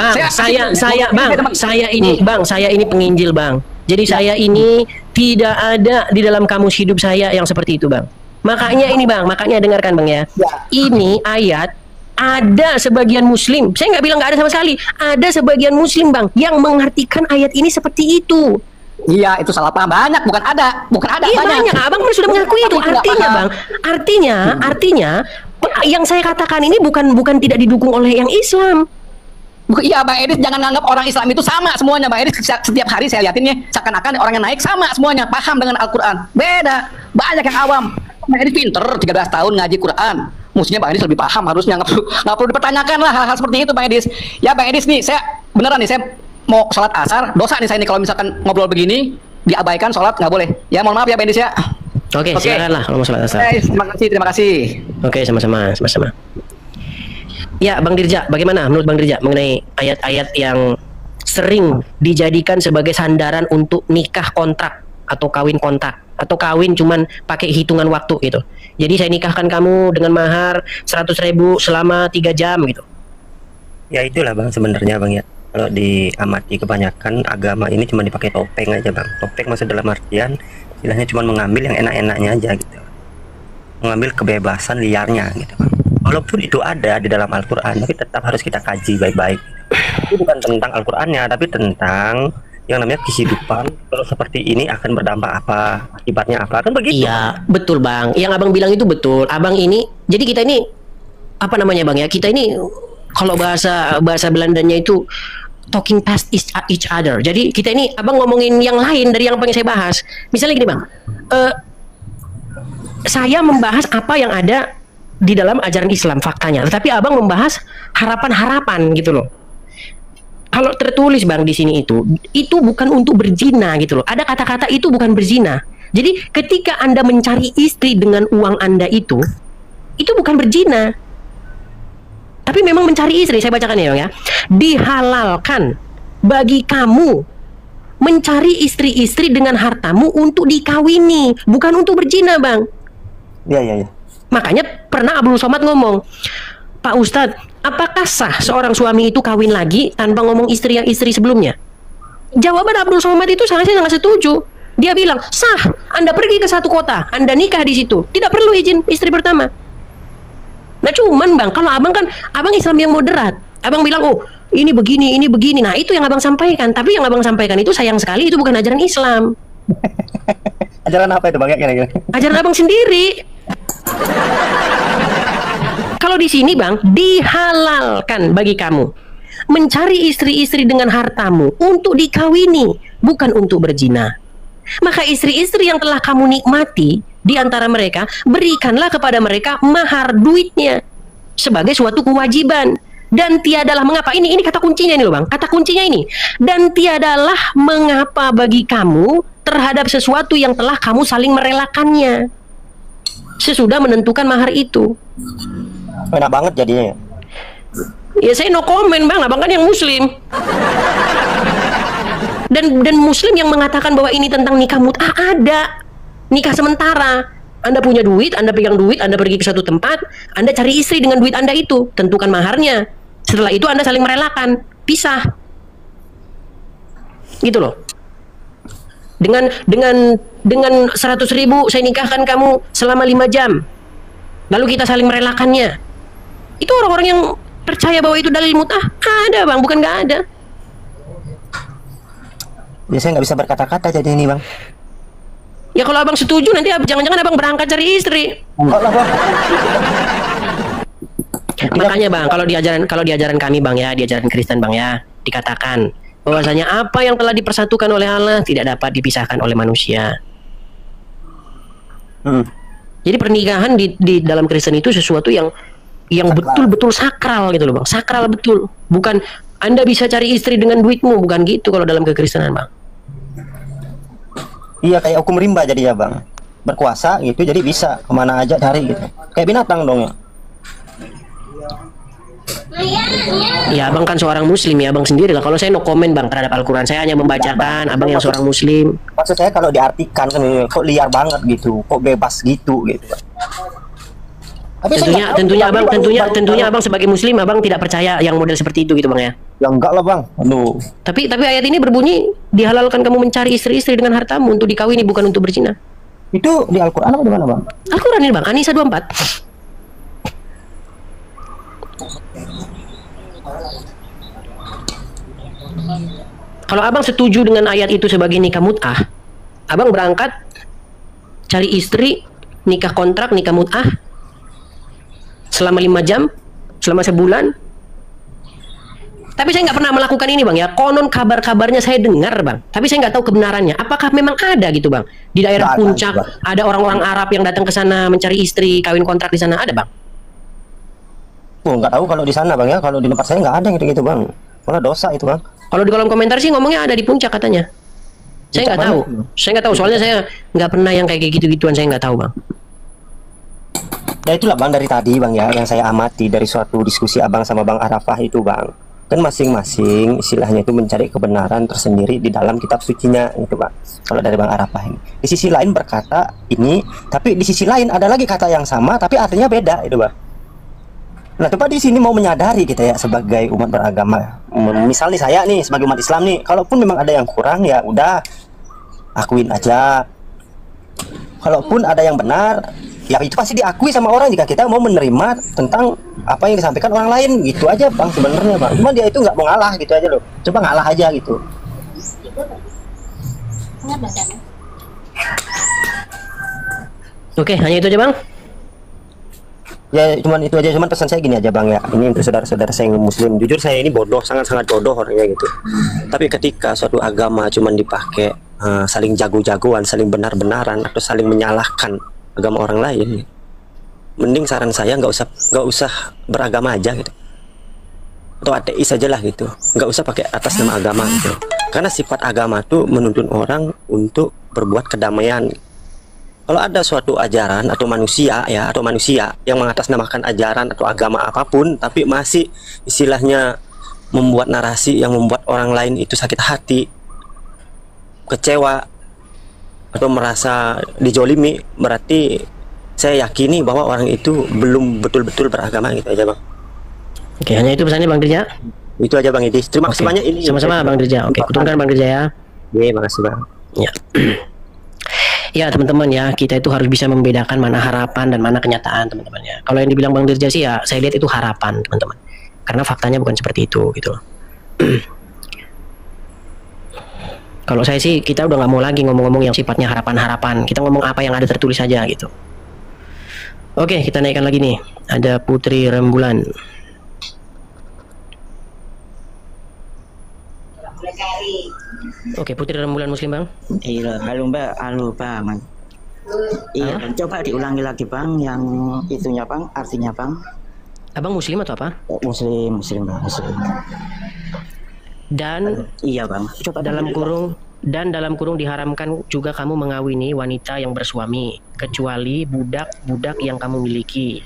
Bang, saya ini penginjil, Bang. Jadi saya ini tidak ada di dalam kamus hidup saya yang seperti itu, Bang. Makanya ini, Bang, makanya dengarkan, Bang ya. Ini ayat ada sebagian muslim, saya nggak bilang nggak ada sama sekali, ada sebagian muslim, Bang, yang mengartikan ayat ini seperti itu. Iya, itu salah paham banyak, bukan ada Iya banyak, Abang kan sudah mengakui itu. Artinya, Bang, artinya yang saya katakan ini bukan tidak didukung oleh yang Islam. Iya, Bang Edis, jangan nganggap orang Islam itu sama semuanya. Bang Edis setiap hari saya liatin ya, seakan-akan orang yang naik sama semuanya, paham dengan Al-Quran. Beda, banyak yang awam. Bang Edis pinter, 13 tahun ngaji Quran. Mestinya Bang Edis lebih paham, harusnya nggak perlu dipertanyakan lah hal-hal seperti itu, Bang Edis. Ya, Bang Edis nih, saya beneran nih, saya mau sholat asar, dosa nih saya nih kalau misalkan ngobrol begini, diabaikan sholat nggak boleh. Ya, mohon maaf ya, Bang Edis ya. Oke, silakanlah kalau mau sholat asar. Terima kasih. Oke, sama-sama. Ya, Bang Dirja, bagaimana menurut Bang Dirja mengenai ayat-ayat yang sering dijadikan sebagai sandaran untuk nikah kontrak atau kawin kontrak atau kawin cuman pakai hitungan waktu gitu. Jadi saya nikahkan kamu dengan mahar 100.000 selama 3 jam gitu. Ya itulah bang sebenarnya bang ya. Kalau diamati kebanyakan agama ini cuma dipakai topeng aja bang. Topeng maksud dalam artian istilahnya cuma mengambil yang enak-enaknya aja gitu. Mengambil kebebasan liarnya gitu bang. Walaupun itu ada di dalam Al-Quran, tapi tetap harus kita kaji baik-baik. Itu bukan tentang Al-Qurannya, tapi tentang yang namanya kehidupan. Kalau seperti ini akan berdampak apa, akibatnya apa, kan begitu. Iya, betul bang. Yang abang bilang itu betul. Abang ini, jadi kita ini apa namanya bang ya? Kita ini kalau bahasa Belandanya itu talking past each other. Jadi kita ini abang ngomongin yang lain dari yang pengen saya bahas. Misalnya gini bang, saya membahas apa yang ada di dalam ajaran Islam faktanya, tetapi abang membahas harapan-harapan gitu loh. Kalau tertulis bang di sini itu bukan untuk berzina gitu loh. Ada kata-kata itu bukan berzina. Jadi ketika Anda mencari istri dengan uang Anda itu bukan berzina. Tapi memang mencari istri, saya bacakan ya bang ya. Dihalalkan bagi kamu mencari istri-istri dengan hartamu untuk dikawini, bukan untuk berzina bang. Iya. Makanya pernah Abdul Somad ngomong, Pak Ustadz, apakah sah seorang suami itu kawin lagi tanpa ngomong istri yang istri sebelumnya? Jawaban Abdul Somad itu saya sangat setuju. Dia bilang, sah. Anda pergi ke satu kota, Anda nikah di situ, tidak perlu izin istri pertama. Nah cuman bang, kalau abang Islam yang moderat, abang bilang, oh ini begini. Nah itu yang abang sampaikan. Tapi yang abang sampaikan itu sayang sekali itu bukan ajaran Islam. Ajaran apa itu bang ya kira-kira? Ajaran abang sendiri. Kalau di sini bang, dihalalkan bagi kamu mencari istri-istri dengan hartamu untuk dikawini, bukan untuk berzina. Maka istri-istri yang telah kamu nikmati di antara mereka, berikanlah kepada mereka mahar duitnya sebagai suatu kewajiban. Dan tiadalah mengapa, ini kata kuncinya ini loh bang, kata kuncinya ini. Dan tiadalah mengapa bagi kamu terhadap sesuatu yang telah kamu saling merelakannya sesudah menentukan mahar itu. Enak banget jadinya. Ya saya no comment bang, abang kan yang muslim. Dan muslim yang mengatakan bahwa ini tentang nikah mut'ah ada. Nikah sementara. Anda punya duit, Anda pegang duit, Anda pergi ke suatu tempat, Anda cari istri dengan duit Anda itu, tentukan maharnya. Setelah itu Anda saling merelakan, pisah. Gitu loh. Dengan 100.000 saya nikahkan kamu selama 5 jam. Lalu kita saling merelakannya. Itu orang-orang yang percaya bahwa itu dalil mut'ah ada bang, bukan nggak ada. Ya saya nggak bisa berkata-kata jadi ini bang. Ya kalau abang setuju nanti jangan-jangan abang berangkat cari istri. Enggak lah bang. Makanya bang, kalau di ajaran kami bang ya, di ajaran Kristen bang ya, dikatakan bahwasanya apa yang telah dipersatukan oleh Allah tidak dapat dipisahkan oleh manusia. Jadi pernikahan di dalam Kristen itu sesuatu yang betul-betul sakral gitu loh bang, sakral betul. Bukan Anda bisa cari istri dengan duitmu, bukan gitu kalau dalam kekristenan bang. Iya kayak hukum rimba jadi ya bang, berkuasa gitu jadi bisa kemana aja cari gitu, kayak binatang dong ya. Ya abang kan seorang muslim ya, abang sendiri lah. Kalau saya no comment bang terhadap Al-Quran, saya hanya membacakan. Abang yang seorang muslim. Maksud saya kalau diartikan kan kok liar banget gitu, kok bebas gitu. Tapi tentunya abang sebagai muslim abang tidak percaya yang model seperti itu gitu bang ya. Ya enggak lah bang. Aduh. Tapi ayat ini berbunyi dihalalkan kamu mencari istri-istri dengan hartamu untuk dikawini bukan untuk berzina. Itu di Al-Quran apa di mana bang? Al-Quran ini bang, An-Nisa 24. Kalau abang setuju dengan ayat itu sebagai nikah mut'ah, abang berangkat cari istri, nikah kontrak, nikah mut'ah selama 5 jam, selama sebulan. Tapi saya nggak pernah melakukan ini bang ya. Konon kabar-kabarnya saya dengar bang, tapi saya nggak tahu kebenarannya. Apakah memang ada gitu bang? Di daerah Puncak ada orang-orang Arab yang datang ke sana mencari istri, kawin kontrak di sana, ada bang? Oh nggak tahu kalau di sana bang ya. Kalau di tempat saya nggak ada gitu bang. Malah dosa itu bang. Kalau di kolom komentar sih ngomongnya ada di Puncak katanya. Saya nggak tahu. Saya nggak tahu soalnya saya nggak pernah yang kayak gitu-gituan, saya nggak tahu bang. Ya itulah bang dari tadi bang ya yang saya amati dari suatu diskusi abang sama bang Arafah itu bang. Kan masing-masing istilahnya itu mencari kebenaran tersendiri di dalam kitab sucinya gitu Bang. Kalau dari Bang Arafah ini, di sisi lain berkata ini, tapi di sisi lain ada lagi kata yang sama tapi artinya beda itu Bang. Nah coba di sini mau menyadari kita ya sebagai umat beragama, misal nih saya nih sebagai umat Islam nih, kalaupun memang ada yang kurang ya udah akuin aja. Kalaupun ada yang benar, ya itu pasti diakui sama orang jika kita mau menerima tentang apa yang disampaikan orang lain, gitu aja Bang sebenarnya Bang. Cuma dia itu nggak mau ngalah gitu aja loh. Coba ngalah aja gitu. Oke, hanya itu aja Bang. Ya cuman itu aja, cuman pesan saya gini aja Bang ya. Ini untuk saudara-saudara saya yang muslim. Jujur saya ini bodoh, sangat-sangat bodoh orangnya gitu. Tapi ketika suatu agama cuman dipakai saling jago-jagoan, saling benar-benaran atau saling menyalahkan agama orang lain, mending saran saya nggak usah beragama aja gitu, atau ateis aja lah gitu, nggak usah pakai atas nama agama gitu. Karena sifat agama tuh menuntun orang untuk berbuat kedamaian. Kalau ada suatu ajaran atau manusia yang mengatasnamakan ajaran atau agama apapun, tapi masih istilahnya membuat narasi yang membuat orang lain itu sakit hati, kecewa, atau merasa dijolimi, berarti saya yakini bahwa orang itu belum betul-betul beragama gitu aja Bang. Oke, hanya itu pesannya Bang Dirja. Itu aja Bang Idis. Terima kasih banyak ini. Sama-sama Bang Dirja. Oke, kuturunkan Bang Dirja ya. Iya, makasih Bang. Ya. Ya teman-teman ya, kita itu harus bisa membedakan mana harapan dan mana kenyataan teman-teman ya. Kalau yang dibilang Bang Dirja sih ya, saya lihat itu harapan teman-teman. Karena faktanya bukan seperti itu gitu loh. Kalau saya sih, kita udah nggak mau lagi ngomong-ngomong yang sifatnya harapan-harapan. Kita ngomong apa yang ada tertulis saja gitu. Oke, kita naikkan lagi nih. Ada Putri Rembulan. Oke, Putri Rembulan Muslim Bang. Iya, halo Mbak, halo Bang. Iya, coba diulangi lagi Bang, yang itunya Bang, artinya Bang. Abang Muslim atau apa? Muslim Bang, Muslim. Dan iya Bang, coba dalam kurung diharamkan juga kamu mengawini wanita yang bersuami kecuali budak-budak yang kamu miliki.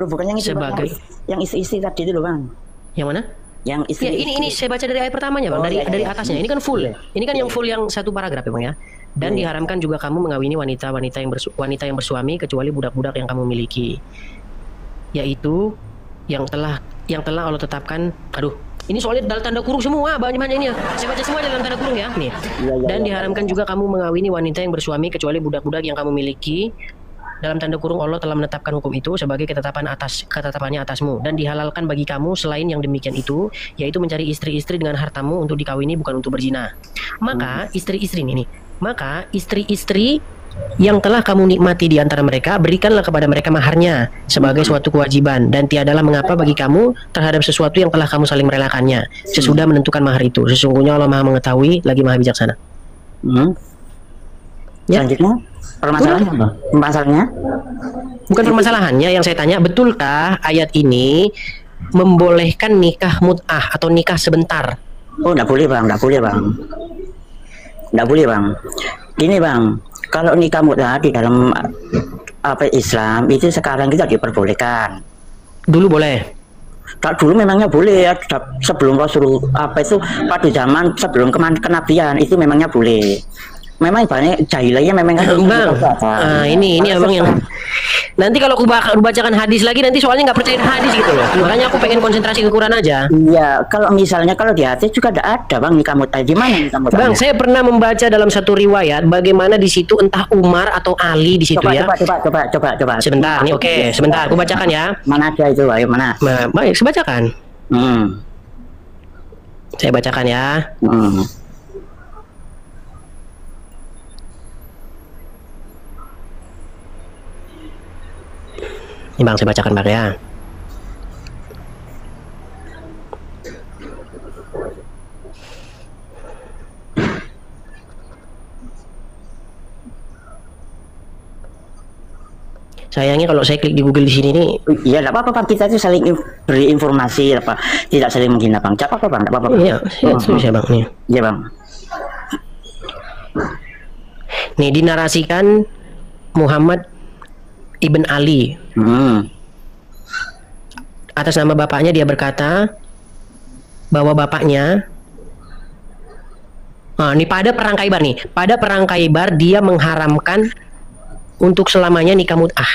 Loh, bukan yang itu sebagai Bang, yang isi-isi tadi itu loh Bang. Yang mana? Yang isi. Ya, ini saya baca dari ayat pertamanya Bang, dari atasnya. Ini kan full. Ini kan yang full yang satu paragraf ya Bang ya. Dan diharamkan juga kamu mengawini wanita yang bersuami kecuali budak-budak yang kamu miliki. Yaitu yang telah Allah tetapkan. Aduh, ini soalnya dalam tanda kurung semua, banyak ini ya. Saya baca semua dalam tanda kurung ya. Nih. Dan diharamkan juga kamu mengawini wanita yang bersuami kecuali budak-budak yang kamu miliki. Dalam tanda kurung Allah telah menetapkan hukum itu sebagai ketetapannya atasmu, dan dihalalkan bagi kamu selain yang demikian itu, yaitu mencari istri-istri dengan hartamu untuk dikawini bukan untuk berzina. Maka istri-istri yang telah kamu nikmati di antara mereka, berikanlah kepada mereka maharnya sebagai suatu kewajiban, dan tiadalah mengapa bagi kamu terhadap sesuatu yang telah kamu saling merelakannya sesudah menentukan mahar itu. Sesungguhnya Allah Maha mengetahui lagi Maha bijaksana. Ya. Selanjutnya permasalahannya? Bukan permasalahannya yang saya tanya, betulkah ayat ini membolehkan nikah mut'ah atau nikah sebentar? Oh, enggak boleh Bang, enggak boleh Bang. Enggak boleh Bang. Gini Bang, kalau nikah mut'ah di dalam Islam itu sekarang tidak diperbolehkan. Dulu boleh. Dulu memangnya boleh ya, sebelum Rasulullah pada zaman sebelum kenabian itu memangnya boleh. Memang banyak jahiliyah memang kan. Bang, ini abang yang nanti kalau aku bacakan hadis lagi nanti soalnya nggak percaya hadis gitu loh. Makanya aku pengen konsentrasi ke Quran aja. Iya, kalau misalnya kalau di hadis juga ada Bang nikah mut'ah. Gimana nikah mut'ah? Bang, saya pernah membaca dalam satu riwayat bagaimana di situ entah Umar atau Ali di situ ya. Coba. Sebentar, nih oke, sebentar aku bacakan ya. Mana aja itu, ayo mana? Baik, saya bacakan. Saya bacakan ya. Ini Bang, saya bacakan Bang ya. Sayangnya kalau saya klik di Google di sini nih. Iya, enggak apa-apa Bang, kita itu saling beri informasi apa, tidak saling menghina Bang. Enggak apa-apa Bang, enggak apa-apa. Iya, saya Bang nih. Iya Bang. Nih dinarasikan Muhammad Ibn Ali. Atas nama bapaknya dia berkata, bahwa bapaknya nih pada perang Khaybar nih, pada perang Khaybar dia mengharamkan untuk selamanya nikah mut'ah.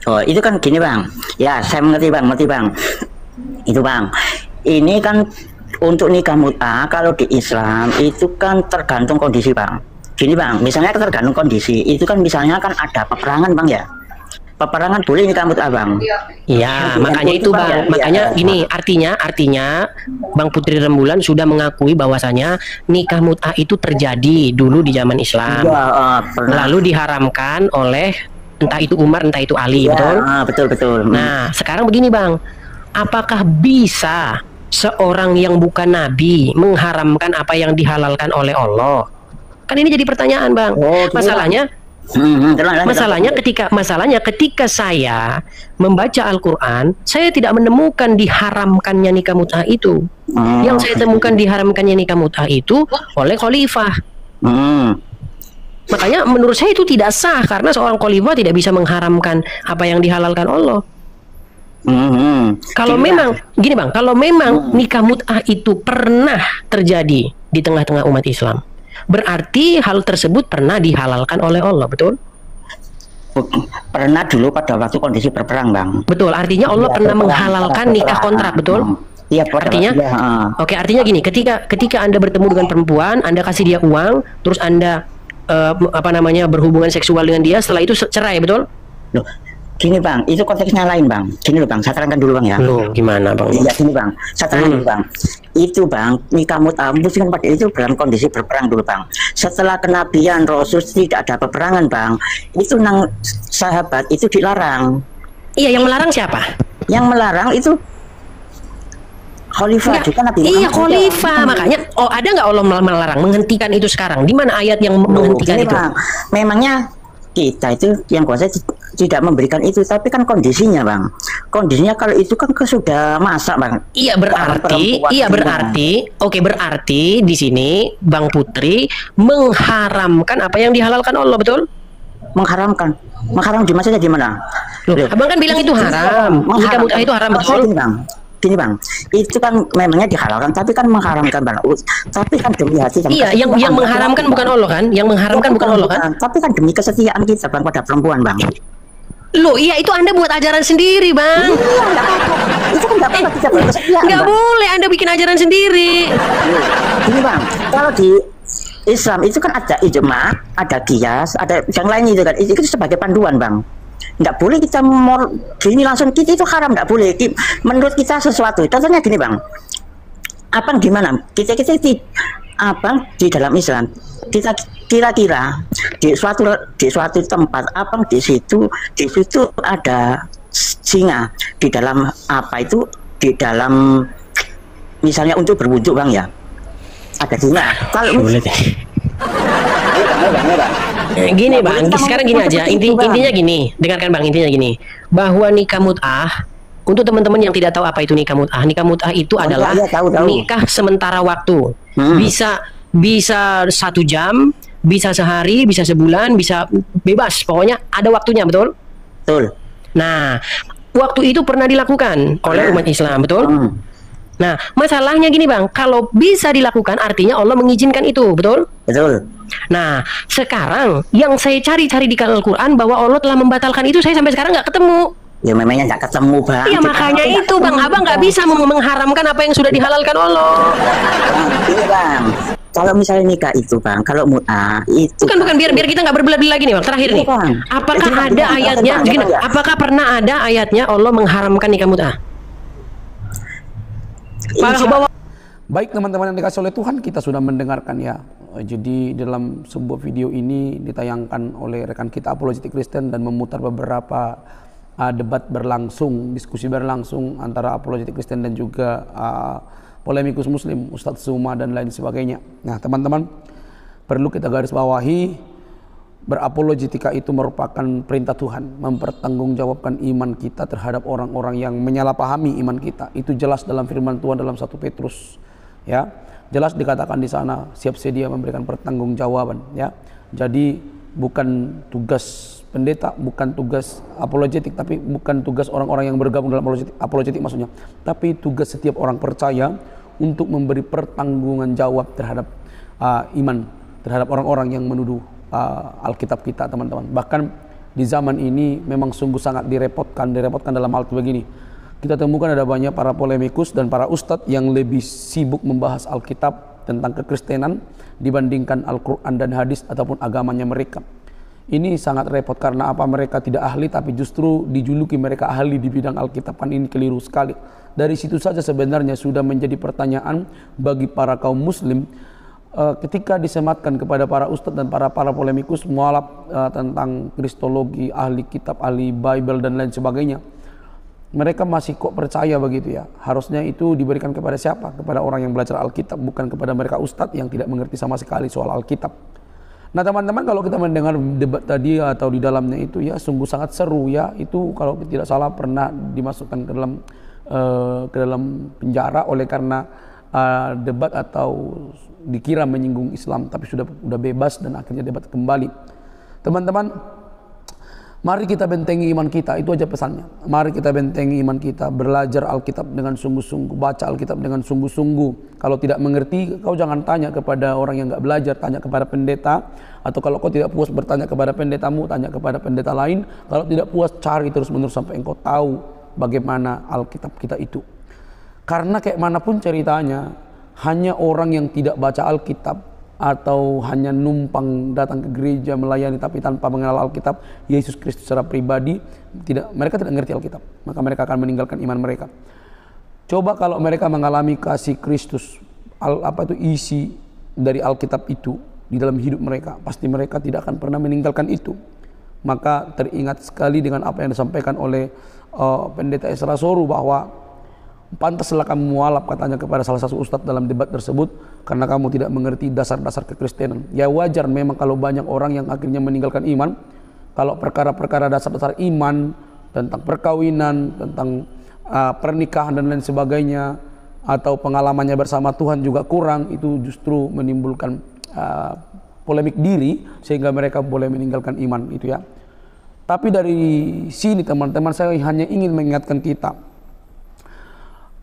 Oh, itu kan gini bang, ya saya mengerti bang, itu bang, ini kan untuk nikah mut'ah kalau di Islam itu kan tergantung kondisi bang. Gini bang, misalnya tergantung kondisi, itu kan misalnya kan ada peperangan bang ya, peperangan boleh nikah mut'ah bang. Iya, makanya itu bang, makanya gini, artinya Bang Putri Rembulan sudah mengakui bahwasanya nikah mut'ah itu terjadi dulu di zaman Islam, lalu diharamkan oleh entah itu Umar, entah itu Ali, betul. Nah, sekarang begini bang, apakah bisa seorang yang bukan nabi mengharamkan apa yang dihalalkan oleh Allah? Kan ini jadi pertanyaan bang. Masalahnya ketika saya membaca Al-Quran, saya tidak menemukan diharamkannya nikah mut'ah itu. Yang saya temukan diharamkannya nikah mut'ah itu oleh khalifah. Makanya menurut saya itu tidak sah karena seorang khalifah tidak bisa mengharamkan apa yang dihalalkan Allah. Kalau memang gini bang, kalau memang nikah mut'ah itu pernah terjadi di tengah-tengah umat Islam, berarti hal tersebut pernah dihalalkan oleh Allah, betul? Pernah dulu pada waktu kondisi berperang bang. Betul, artinya Allah pernah menghalalkan nikah kontrak, betul? Iya, artinya, oke, artinya gini, ketika Anda bertemu dengan perempuan, Anda kasih dia uang, terus Anda berhubungan seksual dengan dia, setelah itu cerai, betul? Loh, gini bang, itu konteksnya lain bang. Gini loh bang, saya terangkan dulu bang ya. Loh, gimana bang? Iya gini bang, saya terangkan dulu bang. Itu bang, nikah mut'ah kan pada itu dalam kondisi berperang dulu bang. Setelah kenabian Rasul tidak ada peperangan bang, itu sahabat itu dilarang. Iya, yang melarang siapa? Yang melarang itu khalifah juga Nabi Muhammad. Iya, khalifah. Makanya ada nggak Allah melarang menghentikan itu sekarang? Di mana ayat yang menghentikan itu? Bang, memangnya kita itu yang kuasa tidak memberikan itu, tapi kan kondisinya bang, kondisinya kalau itu kan sudah masak bang. Iya berarti di sini Bang Putri mengharamkan apa yang dihalalkan Allah, betul? Mengharam dimaksudnya gimana? Loh, abang kan bilang itu haram, nikah mut'ah itu haram, betul? Gini bang, itu kan memangnya dihalalkan, tapi kan mengharamkan bang. Tapi kan demi hati. Iya, yang mengharamkan bukan Allah kan? Yang mengharamkan bukan Allah kan? Tapi kan demi kesetiaan kita bang pada perempuan bang. Loh, iya itu Anda buat ajaran sendiri bang. Itu kan nggak apa-apa kita berkesetiaan. Nggak boleh Anda bikin ajaran sendiri. Gini bang, kalau di Islam itu kan ada ijma, ada qiyas, ada yang lain itu kan. Itu sebagai panduan bang. Nggak boleh kita gini langsung kita itu haram, nggak boleh. Menurut kita sesuatu contohnya gini bang, apa gimana kita di dalam Islam kita kira-kira di suatu tempat apa di situ ada singa di dalam di dalam misalnya untuk berwudhu bang ya, ada singa. Kalau gini bang, sekarang gini aja, intinya gini, dengarkan bang, intinya gini, bahwa nikah mut'ah untuk teman-teman yang tidak tahu apa itu nikah mut'ah itu adalah nikah sementara waktu, bisa 1 jam, bisa sehari, bisa sebulan, bisa bebas, pokoknya ada waktunya, betul? Betul. Nah, waktu itu pernah dilakukan oleh umat Islam, betul? Nah, masalahnya gini bang, kalau bisa dilakukan artinya Allah mengizinkan itu, betul? Betul. Nah, sekarang yang saya cari-cari di Al-Quran bahwa Allah telah membatalkan itu, saya sampai sekarang nggak ketemu. Ya memangnya nggak ketemu bang. Iya makanya itu bang, abang nggak bisa mengharamkan apa yang sudah dihalalkan Allah. Ini bang, kalau misalnya nikah itu bang, kalau mut'ah itu bukan biar kita nggak berbelah-belah lagi nih bang. Terakhir nih, apakah ada ayatnya? Apakah pernah ada ayatnya Allah mengharamkan nikah mut'ah? Baik teman-teman yang dikasih oleh Tuhan, kita sudah mendengarkan ya. Jadi dalam sebuah video ini ditayangkan oleh rekan kita Apologetik Kristen dan memutar beberapa debat berlangsung, diskusi berlangsung antara Apologetik Kristen dan juga polemikus Muslim, Ustadz Suma dan lain sebagainya. Nah teman-teman, perlu kita garis bawahi, berapologetika itu merupakan perintah Tuhan, mempertanggungjawabkan iman kita terhadap orang-orang yang menyalahpahami iman kita. Itu jelas dalam firman Tuhan dalam 1 Petrus ya. Jelas dikatakan di sana siap sedia memberikan pertanggungjawaban ya. Jadi bukan tugas pendeta, bukan tugas apologetik, tapi bukan tugas orang-orang yang bergabung dalam apologetik maksudnya, tapi tugas setiap orang percaya untuk memberi pertanggungan jawab terhadap iman, terhadap orang-orang yang menuduh Alkitab kita, teman-teman. Bahkan di zaman ini memang sungguh sangat direpotkan dalam hal begini. Kita temukan ada banyak para polemikus dan para ustadz yang lebih sibuk membahas Alkitab tentang kekristenan dibandingkan Al-Quran dan hadis ataupun agamanya mereka. Ini sangat repot karena apa? Mereka tidak ahli, tapi justru dijuluki mereka ahli di bidang Alkitaban. Ini keliru sekali. Dari situ saja sebenarnya sudah menjadi pertanyaan bagi para kaum muslim ketika disematkan kepada para ustadz dan para polemikus mualaf tentang kristologi, ahli kitab, ahli Bible dan lain sebagainya. Mereka masih kok percaya begitu ya. Harusnya itu diberikan kepada siapa? Kepada orang yang belajar Alkitab, bukan kepada mereka ustadz yang tidak mengerti sama sekali soal Alkitab. Nah teman-teman, kalau kita mendengar debat tadi atau di dalamnya itu ya sungguh sangat seru ya. Itu kalau tidak salah pernah dimasukkan ke dalam penjara oleh karena debat atau dikira menyinggung Islam, tapi sudah bebas dan akhirnya debat kembali. Teman-teman, mari kita bentengi iman kita, itu aja pesannya. Mari kita bentengi iman kita, belajar Alkitab dengan sungguh-sungguh, baca Alkitab dengan sungguh-sungguh. Kalau tidak mengerti, kau jangan tanya kepada orang yang nggak belajar, tanya kepada pendeta. Atau kalau kau tidak puas bertanya kepada pendetamu, tanya kepada pendeta lain. Kalau tidak puas, cari terus-menerus sampai engkau tahu bagaimana Alkitab kita itu. Karena kayak manapun ceritanya, hanya orang yang tidak baca Alkitab atau hanya numpang datang ke gereja melayani tapi tanpa mengenal Alkitab, Yesus Kristus secara pribadi, mereka tidak mengerti Alkitab, maka mereka akan meninggalkan iman mereka. Coba kalau mereka mengalami kasih Kristus, isi dari Alkitab itu di dalam hidup mereka, pasti mereka tidak akan pernah meninggalkan itu. Maka teringat sekali dengan apa yang disampaikan oleh pendeta Esra Soru, bahwa pantaslah kamu mualaf, katanya kepada salah satu ustadz dalam debat tersebut, karena kamu tidak mengerti dasar-dasar kekristenan. Ya wajar memang kalau banyak orang yang akhirnya meninggalkan iman, kalau perkara-perkara dasar-dasar iman, tentang perkawinan, tentang pernikahan dan lain sebagainya, atau pengalamannya bersama Tuhan juga kurang, itu justru menimbulkan polemik diri sehingga mereka boleh meninggalkan iman itu ya. Tapi dari sini teman-teman, saya hanya ingin mengingatkan kita,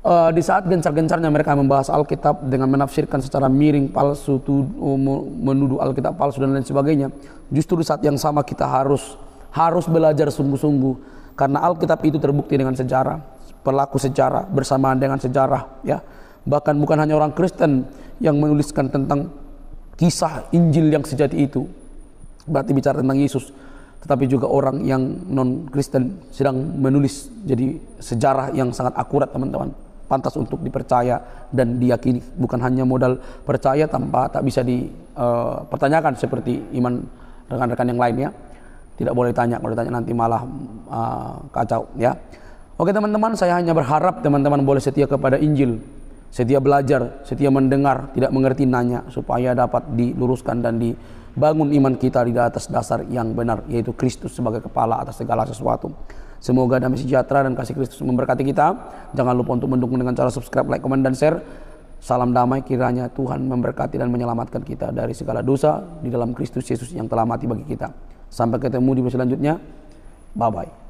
di saat gencar-gencarnya mereka membahas Alkitab dengan menafsirkan secara miring, palsu, menuduh Alkitab palsu dan lain sebagainya, justru di saat yang sama kita harus belajar sungguh-sungguh, karena Alkitab itu terbukti dengan sejarah, pelaku sejarah bersamaan dengan sejarah ya. Bahkan bukan hanya orang Kristen yang menuliskan tentang kisah Injil yang sejati itu, berarti bicara tentang Yesus, tetapi juga orang yang non-Kristen sedang menulis jadi sejarah yang sangat akurat teman-teman, pantas untuk dipercaya dan diyakini. Bukan hanya modal percaya tanpa tak bisa dipertanyakan seperti iman rekan-rekan yang lainnya. Tidak boleh tanya, kalau ditanya nanti malah kacau ya. Oke teman-teman, saya hanya berharap teman-teman boleh setia kepada Injil, setia belajar, setia mendengar, tidak mengerti nanya, supaya dapat diluruskan dan dibangun iman kita di atas dasar yang benar, yaitu Kristus sebagai kepala atas segala sesuatu. Semoga damai sejahtera dan kasih Kristus memberkati kita. Jangan lupa untuk mendukung dengan cara subscribe, like, komen, dan share. Salam damai, kiranya Tuhan memberkati dan menyelamatkan kita dari segala dosa di dalam Kristus Yesus yang telah mati bagi kita. Sampai ketemu di video selanjutnya. Bye-bye.